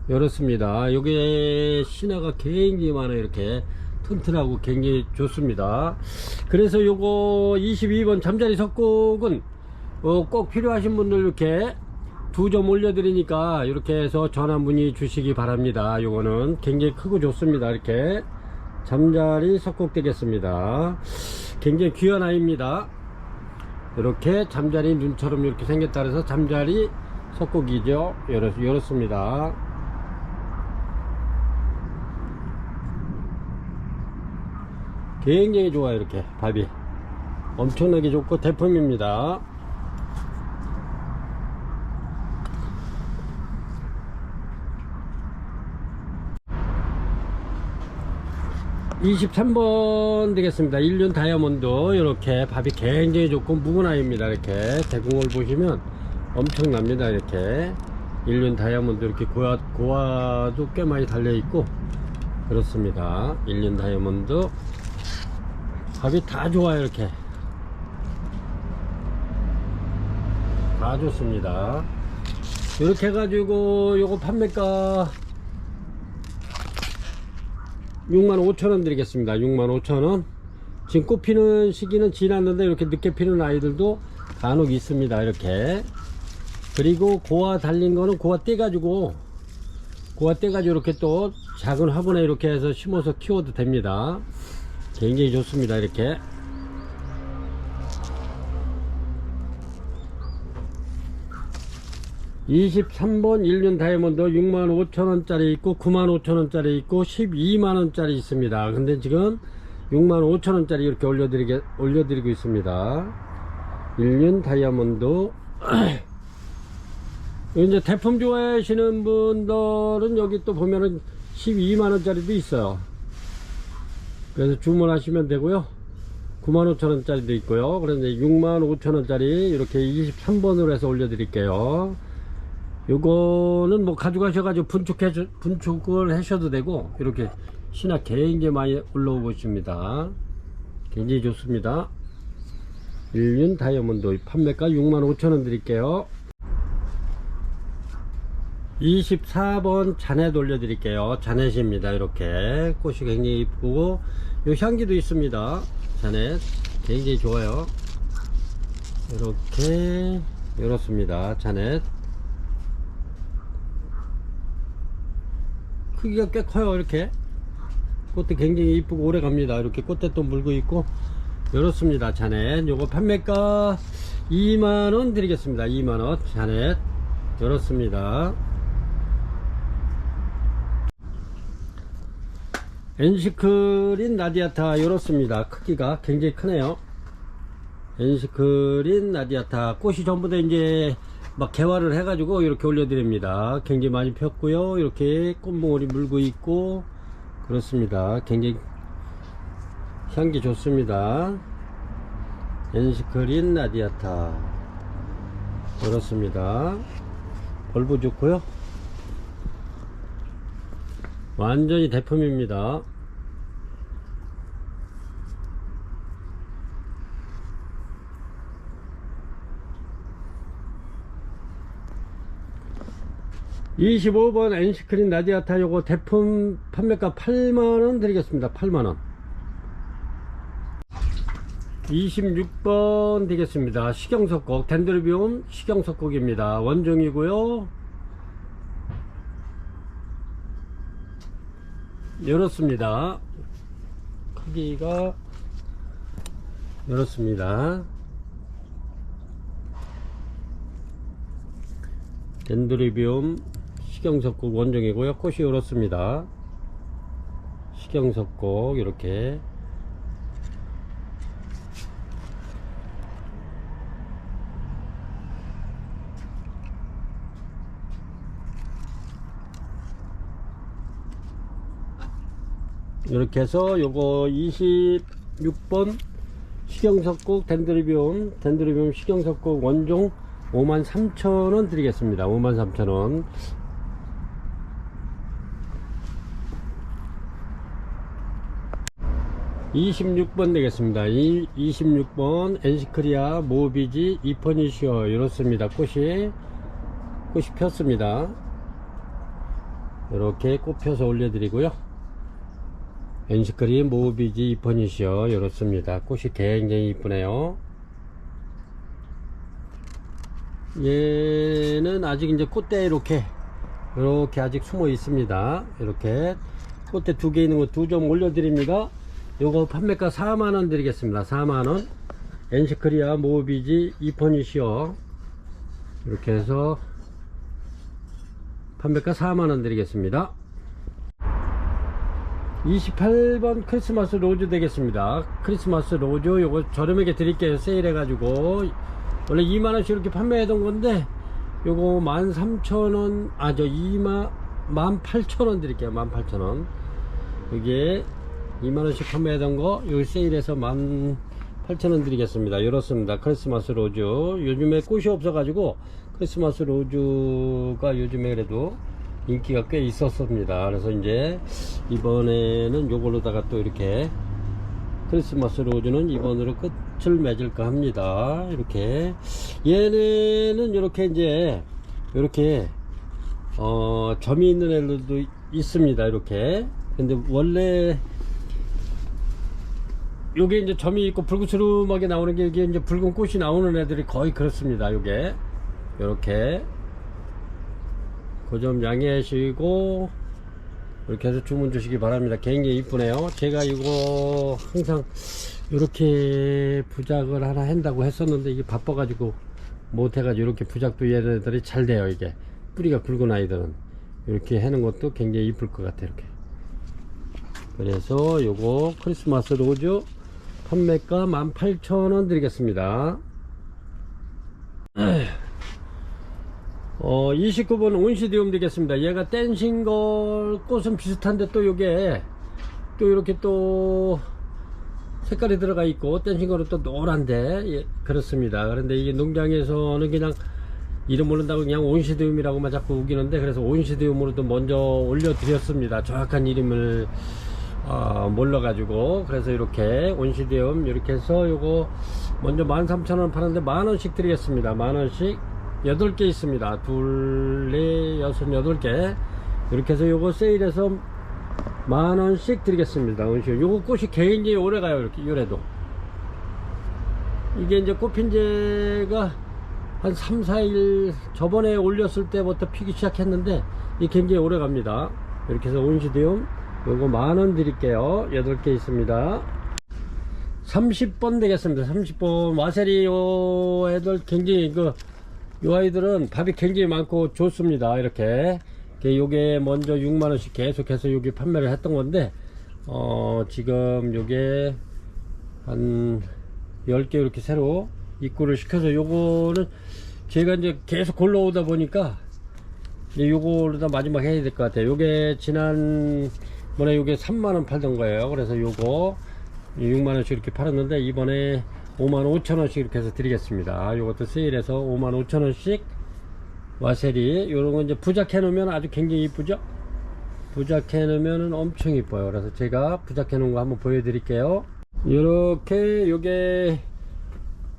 요렇습니다. 요게 신화가 굉장히 많아요. 이렇게 튼튼하고 굉장히 좋습니다. 그래서 요거 22번 잠자리 석곡은 꼭 필요하신 분들 이렇게 2점 올려드리니까 이렇게 해서 전화 문의 주시기 바랍니다. 요거는 굉장히 크고 좋습니다. 이렇게 잠자리 석곡 되겠습니다. 굉장히 귀한 아이입니다. 이렇게 잠자리 눈처럼 이렇게 생겼다 그래서 잠자리 석곡이죠. 이렇습니다. 굉장히 좋아요. 이렇게 밥이 엄청나게 좋고 대품입니다. 23번 되겠습니다. 일륜 다이아몬드. 이렇게 밥이 굉장히 좋고 묵은 아이입니다. 이렇게 대궁을 보시면 엄청납니다. 이렇게 일륜 다이아몬드 이렇게 고화도 꽤 많이 달려있고 그렇습니다. 일륜 다이아몬드 밥이 다 좋아요. 이렇게 다 좋습니다. 이렇게 해가지고 요거 판매가 65,000원 드리겠습니다. 65,000원. 지금 꽃 피는 시기는 지났는데 이렇게 늦게 피는 아이들도 간혹 있습니다. 이렇게. 그리고 고화 달린 거는 고화 떼가지고 이렇게 또 작은 화분에 이렇게 해서 심어서 키워도 됩니다. 굉장히 좋습니다. 이렇게. (23번) 일륜 다이아몬드 65,000원짜리 있고 95,000원짜리 있고 120,000원짜리 있습니다. 근데 지금 65,000원짜리 이렇게 올려드리고 있습니다. 일륜 다이아몬드. 이제 대품 좋아하시는 분들은 여기 또 보면은 120,000원짜리도 있어요. 그래서 주문하시면 되고요. 95,000원짜리도 있고요. 그런데 65,000원짜리 이렇게 23번으로 해서 올려드릴게요. 요거는 뭐 가져가셔가지고 분축을 하셔도 되고, 이렇게 신화 굉장히 많이 올라오고 있습니다. 굉장히 좋습니다. 일륜 다이아몬드 판매가 65,000원 드릴게요. 24번 자넷 올려드릴게요. 자넷입니다. 이렇게 꽃이 굉장히 이쁘고 요 향기도 있습니다. 자넷 굉장히 좋아요. 이렇게 이렇습니다. 자넷 크기가 꽤 커요. 이렇게 꽃도 굉장히 이쁘고 오래 갑니다. 이렇게 꽃대 또 물고 있고 이렇습니다. 자넷 요거 판매가 2만원 드리겠습니다. 2만원 자넷 이렇습니다. 엔시크린 라디아타 이렇습니다. 크기가 굉장히 크네요. 엔시크린 라디아타 꽃이 전부 다 이제 막 개화를 해가지고 이렇게 올려드립니다. 굉장히 많이 폈고요. 이렇게 꽃봉오리 물고 있고 그렇습니다. 굉장히 향기 좋습니다. 엔시크린 라디아타 그렇습니다. 벌브 좋고요. 완전히 대품입니다. (25번) 엔시크린 라디아타 요거 대품 판매가 8만원 드리겠습니다. 8만원. 26번 되겠습니다. 식용석곡 덴드로비움 식용석곡입니다. 원종이고요. 이렇습니다. 크기가 이렇습니다. 덴드로비움 식용석곡 원종이고요. 꽃이 이렇습니다. 식용석곡 이렇게 이렇게 해서 요거 26번 식용석곡 덴드로비움 식용석곡 원종 53,000원 드리겠습니다. 53,000원. 26번 되겠습니다. 26번 엔시크리아 모비지 이퍼니시어 이렇습니다. 꽃이 폈습니다. 이렇게 꽃 펴서 올려드리고요. 엔시크리 모비지 이퍼니시어 이렇습니다. 꽃이 굉장히 이쁘네요. 얘는 아직 이제 꽃대 이렇게 아직 숨어 있습니다. 이렇게 꽃대 2개 있는 거 2점 올려드립니다. 요거 판매가 4만원 드리겠습니다. 4만원. 엔시크리아 모비지 이퍼니시어 이렇게 해서 판매가 4만원 드리겠습니다. 28번 크리스마스 로즈 되겠습니다. 크리스마스 로즈 요거 저렴하게 드릴게요. 세일해 가지고 원래 2만원씩 이렇게 판매하던 건데 요거 13,000원 18,000원 드릴게요. 18,000원. 이게 2만원씩 판매하던 거 여기 세일해서 18,000원 드리겠습니다. 이렇습니다. 크리스마스 로즈 요즘에 꽃이 없어 가지고 크리스마스 로즈가 요즘에 그래도 인기가 꽤 있었습니다. 그래서 이제 이번에는 요걸로다가 또 이렇게 크리스마스 로즈는 이번으로 끝을 맺을까 합니다. 이렇게 얘네는 이렇게 이제 이렇게 점이 있는 애들도 있습니다. 이렇게 근데 원래 요게 이제 점이 있고 붉으스름하게 나오는 게 이게 이제 붉은 꽃이 나오는 애들이 거의 그렇습니다. 요게 요렇게 그 점 양해하시고 이렇게 해서 주문 주시기 바랍니다. 굉장히 이쁘네요. 제가 이거 항상 이렇게 부작을 하나 한다고 했었는데 이게 바빠가지고 못해가지고 이렇게 부작도 얘네들이 잘 돼요. 이게 뿌리가 굵은 아이들은 이렇게 하는 것도 굉장히 이쁠 것 같아요. 이렇게 그래서 요거 크리스마스 로즈 판매가 18,000원 드리겠습니다. 29번 온시디움 되겠습니다. 얘가 댄싱걸 꽃은 비슷한데 또 요게 또 이렇게 또 색깔이 들어가 있고 댄싱걸은 또 노란데 예, 그렇습니다. 그런데 이게 농장에서는 그냥 이름 모른다고 그냥 온시디움이라고만 자꾸 우기는데 그래서 온시디움으로도 먼저 올려드렸습니다. 정확한 이름을 몰라가지고 그래서 이렇게 온시디움 이렇게 해서 요거 먼저 13,000원 파는데 만원씩 드리겠습니다. 만원씩 8개 있습니다. 2, 4, 6, 8개 이렇게 해서 요거 세일해서 만원씩 드리겠습니다. 요거 꽃이 굉장히 오래가요. 이렇게 요래도 이게 이제 꽃핀 지가 한 3, 4일 저번에 올렸을 때부터 피기 시작했는데 이게 굉장히 오래 갑니다. 이렇게 해서 온시디움 요거 만원 드릴게요. 8개 있습니다. 30번 되겠습니다. 30번 와세리 요 애들 굉장히 요 아이들은 밥이 굉장히 많고 좋습니다. 이렇게 요게 먼저 6만원씩 계속해서 여기 판매를 했던 건데 지금 요게 한 10개 이렇게 새로 입구를 시켜서 요거는 제가 이제 계속 골라오다 보니까 이제 요거를 다 마지막 해야 될 것 같아요. 요게 지난번에 요게 3만원 팔던 거예요. 그래서 요거 6만원씩 이렇게 팔았는데 이번에 55,000원씩 이렇게 해서 드리겠습니다. 요것도 세일해서 55,000원씩 와세리 요런거 이제 부작해 놓으면 아주 굉장히 이쁘죠. 부작해 놓으면 엄청 이뻐요. 그래서 제가 부작해 놓은 거 한번 보여드릴게요. 요렇게 요게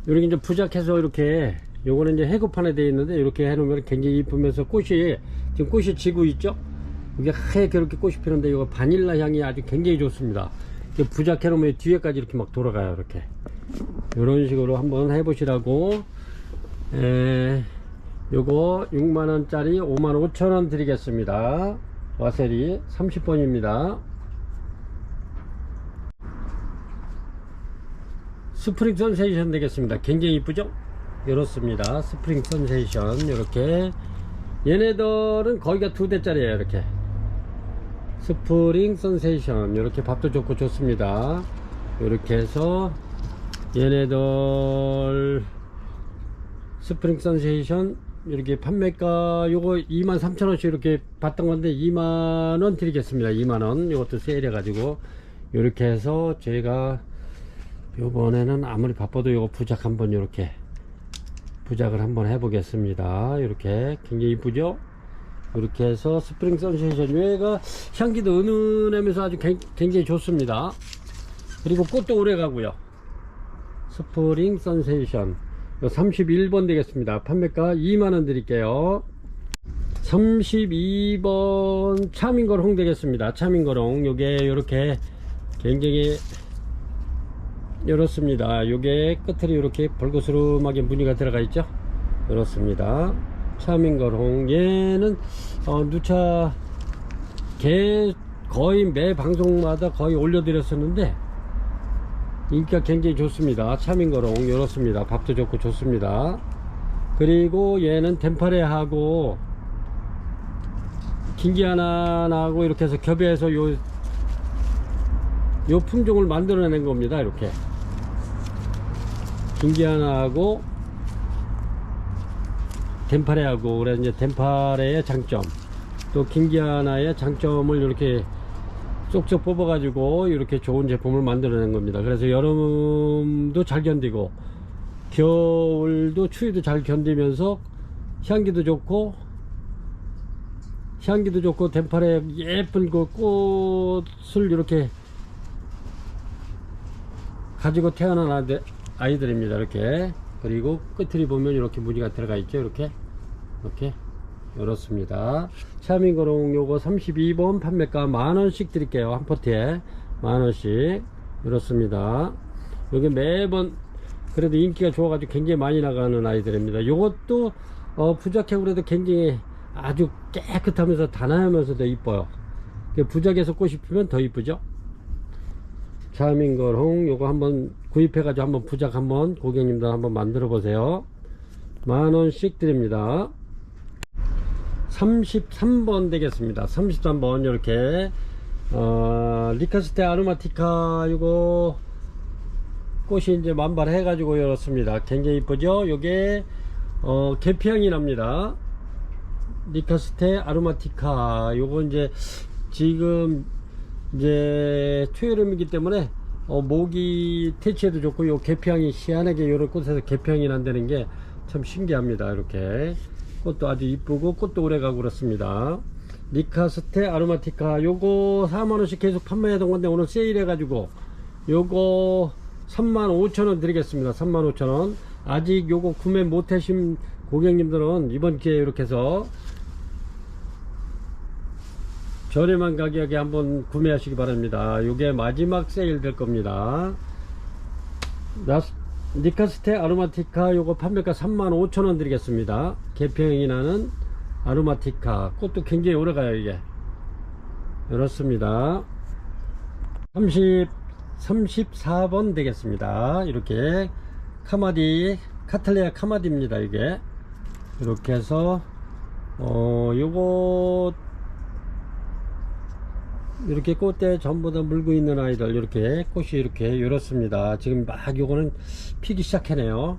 이제 부작해서 이렇게 요거는 이제 해고판에 되어 있는데 이렇게 해 놓으면 굉장히 이쁘면서 꽃이 지금 꽃이 지고 있죠. 이게 하얗게 이렇게 꽃이 피는데 이거 바닐라 향이 아주 굉장히 좋습니다. 부작해 놓으면 뒤에까지 이렇게 막 돌아가요. 이렇게 이런 식으로 한번 해보시라고 요거 6만원짜리 55,000원 드리겠습니다. 와세리 30번입니다 스프링 선세이션 되겠습니다. 굉장히 이쁘죠. 이렇습니다. 스프링 선세이션 이렇게 얘네들은 거기가 2대짜리에요 이렇게 스프링 선세이션 이렇게 밥도 좋고 좋습니다. 이렇게 해서 얘네들 스프링 선세이션 이렇게 판매가 요거 23,000원씩 이렇게 받던 건데 2만원 드리겠습니다. 2만원 이것도 세일해 가지고 이렇게 해서 제가 요번에는 아무리 바빠도 요거 부작 한번 요렇게 부작을 한번 해 보겠습니다. 이렇게 굉장히 이쁘죠? 이렇게 해서 스프링 선세이션, 얘가 향기도 은은하면서 아주 굉장히 좋습니다. 그리고 꽃도 오래 가고요. 스프링 선세이션 31번 되겠습니다. 판매가 2만원 드릴게요. 32번 차밍거롱 되겠습니다. 차밍거롱 요게 요렇게 굉장히 이렇습니다. 요게 끝에 이렇게 벌거스름하게 무늬가 들어가 있죠. 이렇습니다. 차밍거롱, 얘는 누차 거의 매 방송마다 거의 올려드렸었는데 인기가 굉장히 좋습니다. 차밍거롱 이렇습니다. 밥도 좋고 좋습니다. 그리고 얘는 덴파레하고 긴기아나하고 이렇게 해서 겹여서 요 품종을 만들어낸 겁니다. 이렇게 긴기아나하고 덴파레하고, 그래서 이제 덴파레의 장점, 또 긴기아나의 장점을 이렇게 쏙쏙 뽑아 가지고 이렇게 좋은 제품을 만들어낸 겁니다. 그래서 여름도 잘 견디고 겨울도 추위도 잘 견디면서 향기도 좋고 덴파레 예쁜 그 꽃을 이렇게 가지고 태어난 아이들입니다. 이렇게. 그리고 끝을 보면 이렇게 무늬가 들어가 있죠. 이렇게 이렇습니다. 차밍거롱 요거 32번 판매가 만원씩 드릴게요. 한 포트에 만원씩. 이렇습니다. 여기 매번 그래도 인기가 좋아가지고 굉장히 많이 나가는 아이들입니다. 요것도 부작해 그래도 굉장히 아주 깨끗하면서 단아하면서 더 이뻐요. 부작에서 꽃이 피면 더 이쁘죠. 차밍거롱 요거 한번 구입해 가지고 한번 부작 한번 고객님들 한번 만들어 보세요. 만원씩 드립니다. 33번 되겠습니다. 33번 이렇게 리카스테 아로마티카 요거 꽃이 이제 만발해 가지고 열었습니다. 굉장히 이쁘죠. 요게 계피향이 납니다. 리카스테 아로마티카 요거 이제 지금 이제 초여름이기 때문에 모기 퇴치에도 좋고 요 계피향이 희한하게 요런 꽃에서 계피향이 난다는 게 참 신기합니다. 이렇게 꽃도 아주 이쁘고 꽃도 오래가고 그렇습니다. 리카스테 아로마티카 요거 4만원씩 계속 판매하던 건데 오늘 세일해 가지고 요거 35,000원 드리겠습니다. 35,000원. 아직 요거 구매 못하신 고객님들은 이번 기회에 이렇게 해서 저렴한 가격에 한번 구매하시기 바랍니다. 요게 마지막 세일 될 겁니다. 리카스테 아로마티카 요거 판매가 35,000원 드리겠습니다. 계피향이 나는 아로마티카 꽃도 굉장히 오래가요. 이게 이렇습니다. 34번 되겠습니다. 이렇게 카마디 카틀레아 카마디입니다. 이게 이렇게 해서 요거 이렇게 꽃대 전부 다 물고 있는 아이들 이렇게 꽃이 이렇게 이렇습니다. 지금 막 요거는 피기 시작하네요.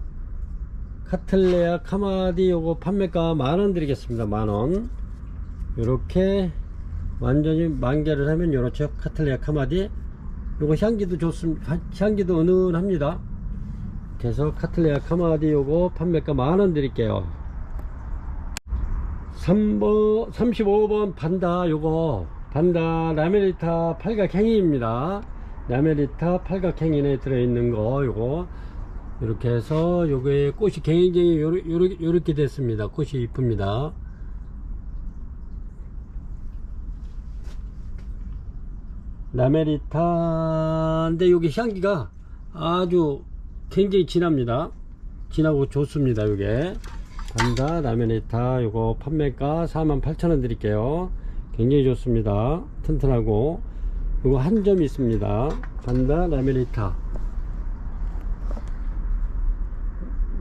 카틀레아 카마디 요거 판매가 만원 드리겠습니다. 만원. 요렇게 완전히 만개를 하면 요렇죠. 카틀레아 카마디 요거 향기도 좋습니다. 향기도 은은합니다. 그래서 카틀레아 카마디 요거 판매가 만원 드릴게요. 35번 반다 요거 반다 라메리타 팔각행이입니다. 라메리타 팔각행인에 들어있는 거 요거 이렇게 해서 요게 꽃이 굉장히 요렇게 됐습니다. 꽃이 이쁩니다. 라메리타인데 요게 향기가 아주 굉장히 진합니다. 진하고 좋습니다. 요게 반다 라메리타 요거 판매가 48,000원 드릴게요. 굉장히 좋습니다. 튼튼하고 요거 한 점 있습니다. 반다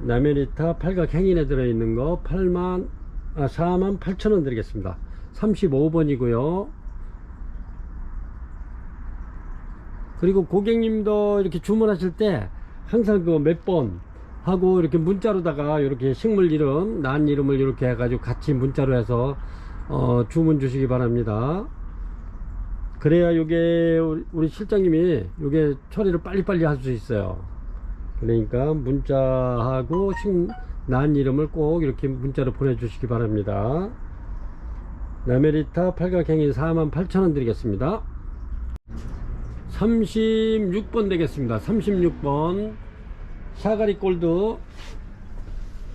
라메리타 팔각 행인에 들어있는 거 48,000원 드리겠습니다. 35번이고요 그리고 고객님도 이렇게 주문하실 때 항상 그 몇 번 하고 이렇게 문자로다가 이렇게 식물 이름 난 이름을 이렇게 해가지고 같이 문자로 해서 주문 주시기 바랍니다. 그래야 요게 우리 실장님이 요게 처리를 빨리빨리 할 수 있어요. 그러니까 문자하고 난 이름을 꼭 이렇게 문자로 보내주시기 바랍니다. 라메리타 팔각행인 48,000원 드리겠습니다. 36번 되겠습니다. 36번 샤가리 골드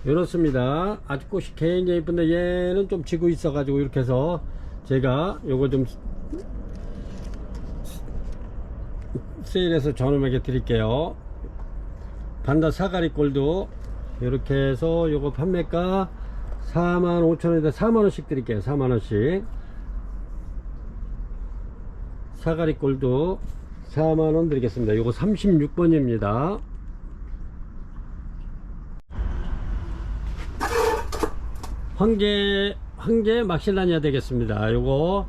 이렇습니다. 아주 꽃이 굉장히 이쁜데 얘는 좀 지고 있어 가지고 이렇게 해서 제가 요거 좀 세일해서 저놈에게 드릴게요. 반다 사가리 골드 이렇게 해서 요거 판매가 45,000원인데 4만원씩 드릴게요. 4만원씩 사가리 골드 4만원 드리겠습니다. 요거 36번입니다 황제 막실라니아 되겠습니다. 요거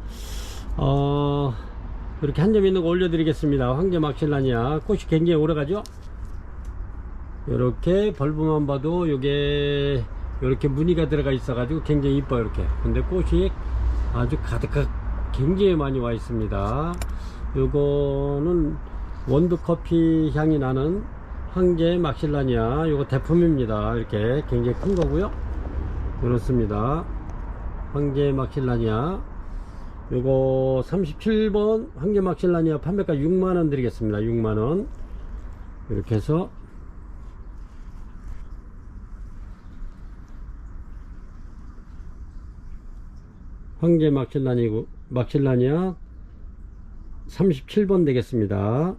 이렇게 한 점 있는 거 올려드리겠습니다. 황제 막실라니아 꽃이 굉장히 오래가죠. 이렇게 벌브만 봐도 요게 이렇게 무늬가 들어가 있어 가지고 굉장히 이뻐요. 이렇게 근데 꽃이 아주 가득하게 굉장히 많이 와 있습니다. 요거는 원두커피 향이 나는 황제 막실라니아 요거 대품입니다. 이렇게 굉장히 큰 거고요. 그렇습니다. 황제 막실라니아 요거 37번 황제 막실라니아 판매가 6만원 드리겠습니다. 6만원 이렇게 해서 황제 막실라니아 37번 되겠습니다.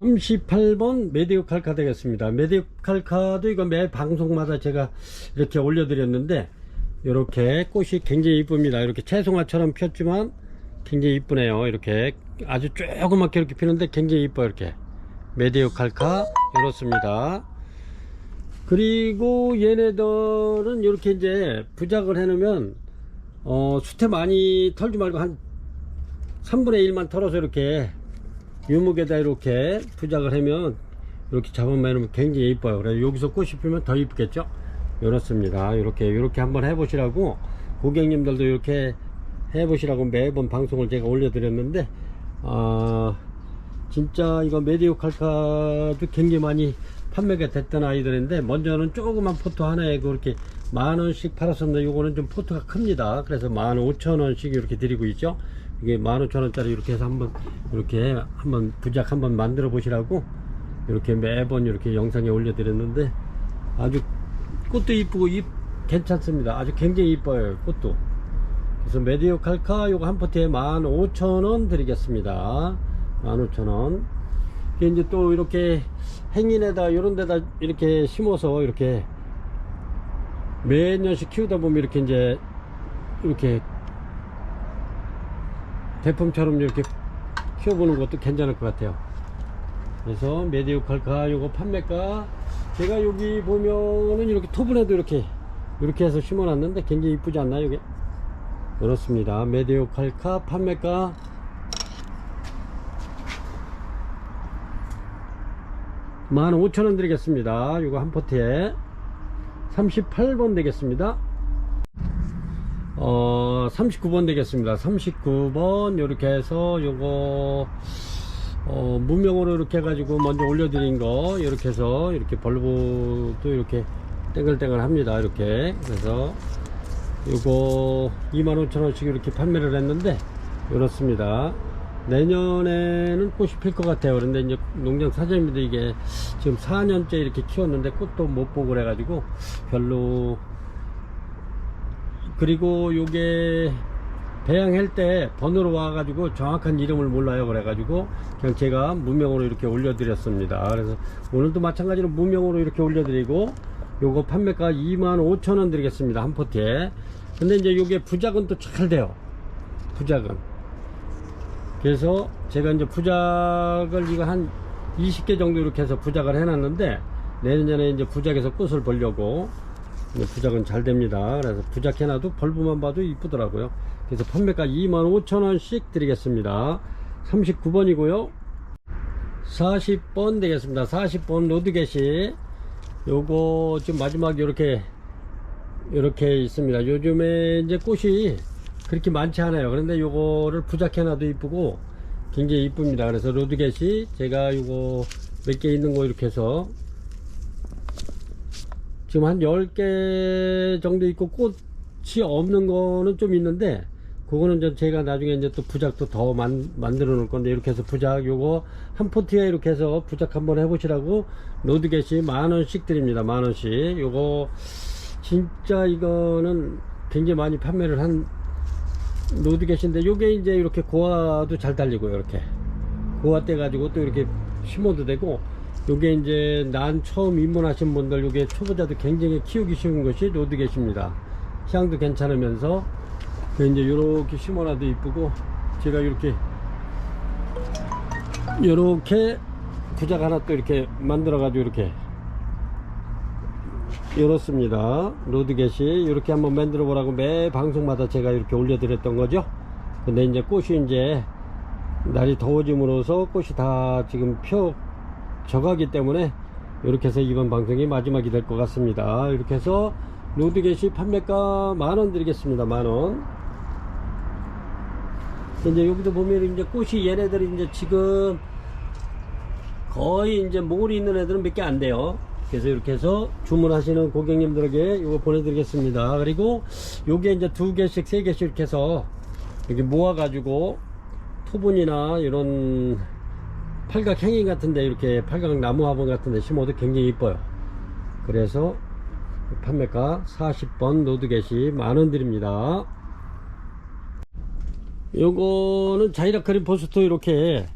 38번 메디오칼카 되겠습니다. 메디오칼카도 이거 매 방송마다 제가 이렇게 올려드렸는데 이렇게 꽃이 굉장히 이쁩니다. 이렇게 채송화처럼 폈지만 굉장히 이쁘네요. 이렇게 아주 조그맣게 이렇게 피는데 굉장히 이뻐요. 이렇게 메디오칼카 이렇습니다. 그리고 얘네들은 이렇게 이제 부작을 해 놓으면 수태 많이 털지 말고 한 3분의 1만 털어서 이렇게 유목에다 이렇게 부작을 하면 이렇게 잡아매면 굉장히 이뻐요. 그래서 여기서 꽃이 피면 더 이쁘겠죠. 이렇습니다. 이렇게 한번 해보시라고 고객님들도 이렇게 해보시라고 매번 방송을 제가 올려드렸는데 진짜 이거 메디오칼카도 굉장히 많이 판매가 됐던 아이들인데 먼저는 조그만 포트 하나에 그렇게 만원씩 팔았었는데 요거는 좀 포트가 큽니다. 그래서 15,000원씩 이렇게 드리고 있죠. 이게 15,000원짜리 이렇게 해서 한번 부작 한번 만들어 보시라고 이렇게 매번 이렇게 영상에 올려드렸는데 아주 꽃도 이쁘고 괜찮습니다. 아주 굉장히 이뻐요. 꽃도. 그래서 메디오칼카 요거 한 포트에 15,000원 드리겠습니다. 15,000원. 이제 또 이렇게 행인에다 요런 데다 이렇게 심어서 이렇게 몇 년씩 키우다 보면 이렇게 이제 이렇게 대품처럼 이렇게 키워보는 것도 괜찮을 것 같아요. 그래서 메디오칼카 요거 판매가 제가 여기 보면은 이렇게 토분에도 이렇게 해서 심어 놨는데 굉장히 이쁘지 않나요? 이게 그렇습니다. 메디오칼카 판매가 15,000원 드리겠습니다. 요거 한 포트에 38번 되겠습니다. 39번 되겠습니다. 39번 요렇게 해서 요거 무명으로 이렇게 해가지고 먼저 올려드린 거 이렇게 해서 이렇게 벌브도 이렇게 땡글땡글 합니다. 이렇게 그래서 요거 25,000원씩 이렇게 판매를 했는데 이렇습니다. 내년에는 꽃이 필 것 같아요. 그런데 이제 농장 사장님도 이게 지금 4년째 이렇게 키웠는데 꽃도 못 보고 그래가지고 별로. 그리고 요게 배양할 때 번호로 와가지고 정확한 이름을 몰라요. 그래가지고 그냥 제가 무명으로 이렇게 올려드렸습니다. 그래서 오늘도 마찬가지로 무명으로 이렇게 올려드리고 요거 판매가 25,000원 드리겠습니다. 한 포트에. 근데 이제 요게 부작은 또 잘 돼요. 부작은. 그래서 제가 이제 부작을 이거 한 20개 정도 이렇게 해서 부작을 해놨는데 내년에 이제 부작에서 꽃을 보려고 부작은 잘 됩니다. 그래서 부작 해놔도 벌브만 봐도 이쁘더라고요. 그래서 판매가 25,000원씩 드리겠습니다. 39번이고요 40번 되겠습니다. 40번 로드겟이 요거 지금 마지막에 이렇게 있습니다. 요즘에 이제 꽃이 그렇게 많지 않아요. 그런데 요거를 부작해놔도 이쁘고 굉장히 이쁩니다. 그래서 로드겟이 제가 요거 몇 개 있는 거 이렇게 해서 지금 한 10개 정도 있고 꽃이 없는 거는 좀 있는데 그거는 좀 제가 나중에 이제 또 부작도 더 만들어 놓을 건데, 이렇게 해서 부작 요거 한 포트에 이렇게 해서 부작 한번 해보시라고 로드겟이 10,000원씩 드립니다. 10,000원씩. 요거 진짜 이거는 굉장히 많이 판매를 한 로드겟인데, 요게 이제 이렇게 고화도 잘 달리고요. 이렇게 고화 떼 가지고 또 이렇게 심어도 되고, 요게 이제 난 처음 입문하신 분들, 요게 초보자도 굉장히 키우기 쉬운 것이 로드겟입니다. 향도 괜찮으면서 이제 요렇게 심어놔도 이쁘고, 제가 이렇게 구작 하나 또 이렇게 만들어 가지고 이렇게 열었습니다. 로드겟이 이렇게 한번 만들어 보라고 매 방송마다 제가 이렇게 올려드렸던 거죠. 근데 이제 꽃이 이제 날이 더워짐으로써 꽃이 다 지금 져가기 때문에 이렇게 해서 이번 방송이 마지막이 될 것 같습니다. 이렇게 해서 로드겟이 판매가 10,000원 드리겠습니다. 10,000원. 이제 여기도 보면 이제 꽃이 얘네들이 이제 지금 거의 이제 몰이 있는 애들은 몇 개 안 돼요. 그래서 이렇게 해서 주문하시는 고객님들에게 이거 보내드리겠습니다. 그리고 요게 이제 2개씩 3개씩 이렇게 해서 이렇게 모아가지고 토분이나 이런 팔각 행인 같은데, 이렇게 팔각 나무 화분 같은데 심어도 굉장히 이뻐요. 그래서 판매가 40번 로드겟이 10,000원 드립니다. 요거는 자이락 그린 포스트, 이렇게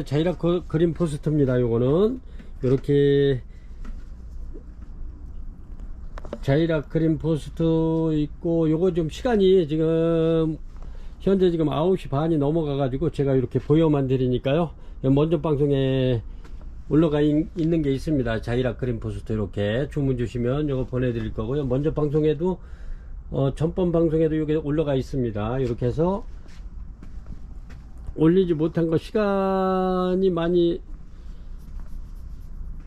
자이락 그린 포스트입니다. 요거는 이렇게 자이락 그린 포스트 있고, 요거 좀 시간이 지금 현재 지금 9시 반이 넘어가 가지고 제가 이렇게 보여만 드리니까요, 먼저 방송에 올라가 있는 게 있습니다. 자이락 그린 포스트 이렇게 주문 주시면 요거 보내드릴 거고요. 먼저 방송에도 전번 방송에도 이게 올라가 있습니다. 이렇게 해서 올리지 못한 거 시간이 많이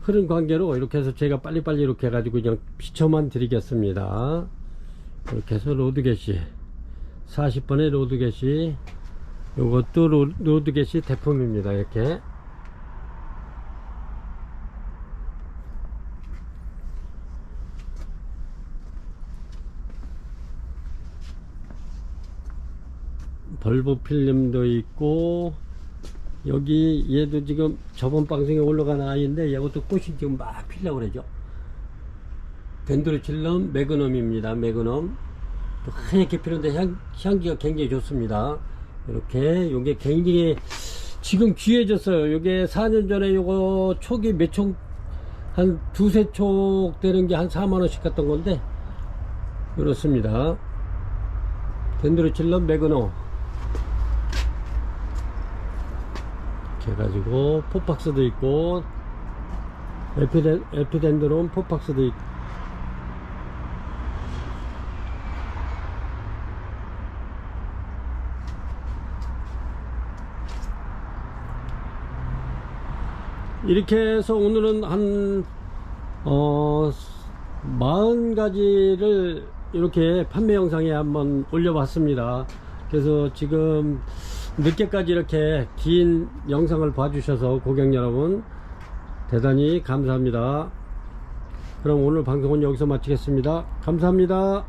흐른 관계로 이렇게 해서 제가 빨리빨리 이렇게 해가지고 그냥 비춰만 드리겠습니다. 이렇게 해서 로드겟이 40번의 로드겟이, 요것도 로드겟이 대품입니다. 이렇게 벌브 필름도 있고, 여기 얘도 지금 저번 방송에 올라간 아이인데 이것도 꽃이 지금 막 피려고 그러죠. 덴드로칠럼 매그넘입니다. 매그넘 또 하얗게 피는데 향기가 굉장히 좋습니다. 이렇게 요게 굉장히 지금 귀해졌어요. 요게 4년 전에 요거 촉이 몇 촉, 한 두세 촉 되는 게 한 40,000원씩 갔던 건데 이렇습니다. 덴드로칠럼 매그넘 이렇게 해가지고 포박스도 있고, 에피덴드론 포박스도 있고, 이렇게 해서 오늘은 한 40가지를 이렇게 판매 영상에 한번 올려봤습니다. 그래서 지금 늦게까지 이렇게 긴 영상을 봐주셔서 고객 여러분 대단히 감사합니다. 그럼 오늘 방송은 여기서 마치겠습니다. 감사합니다.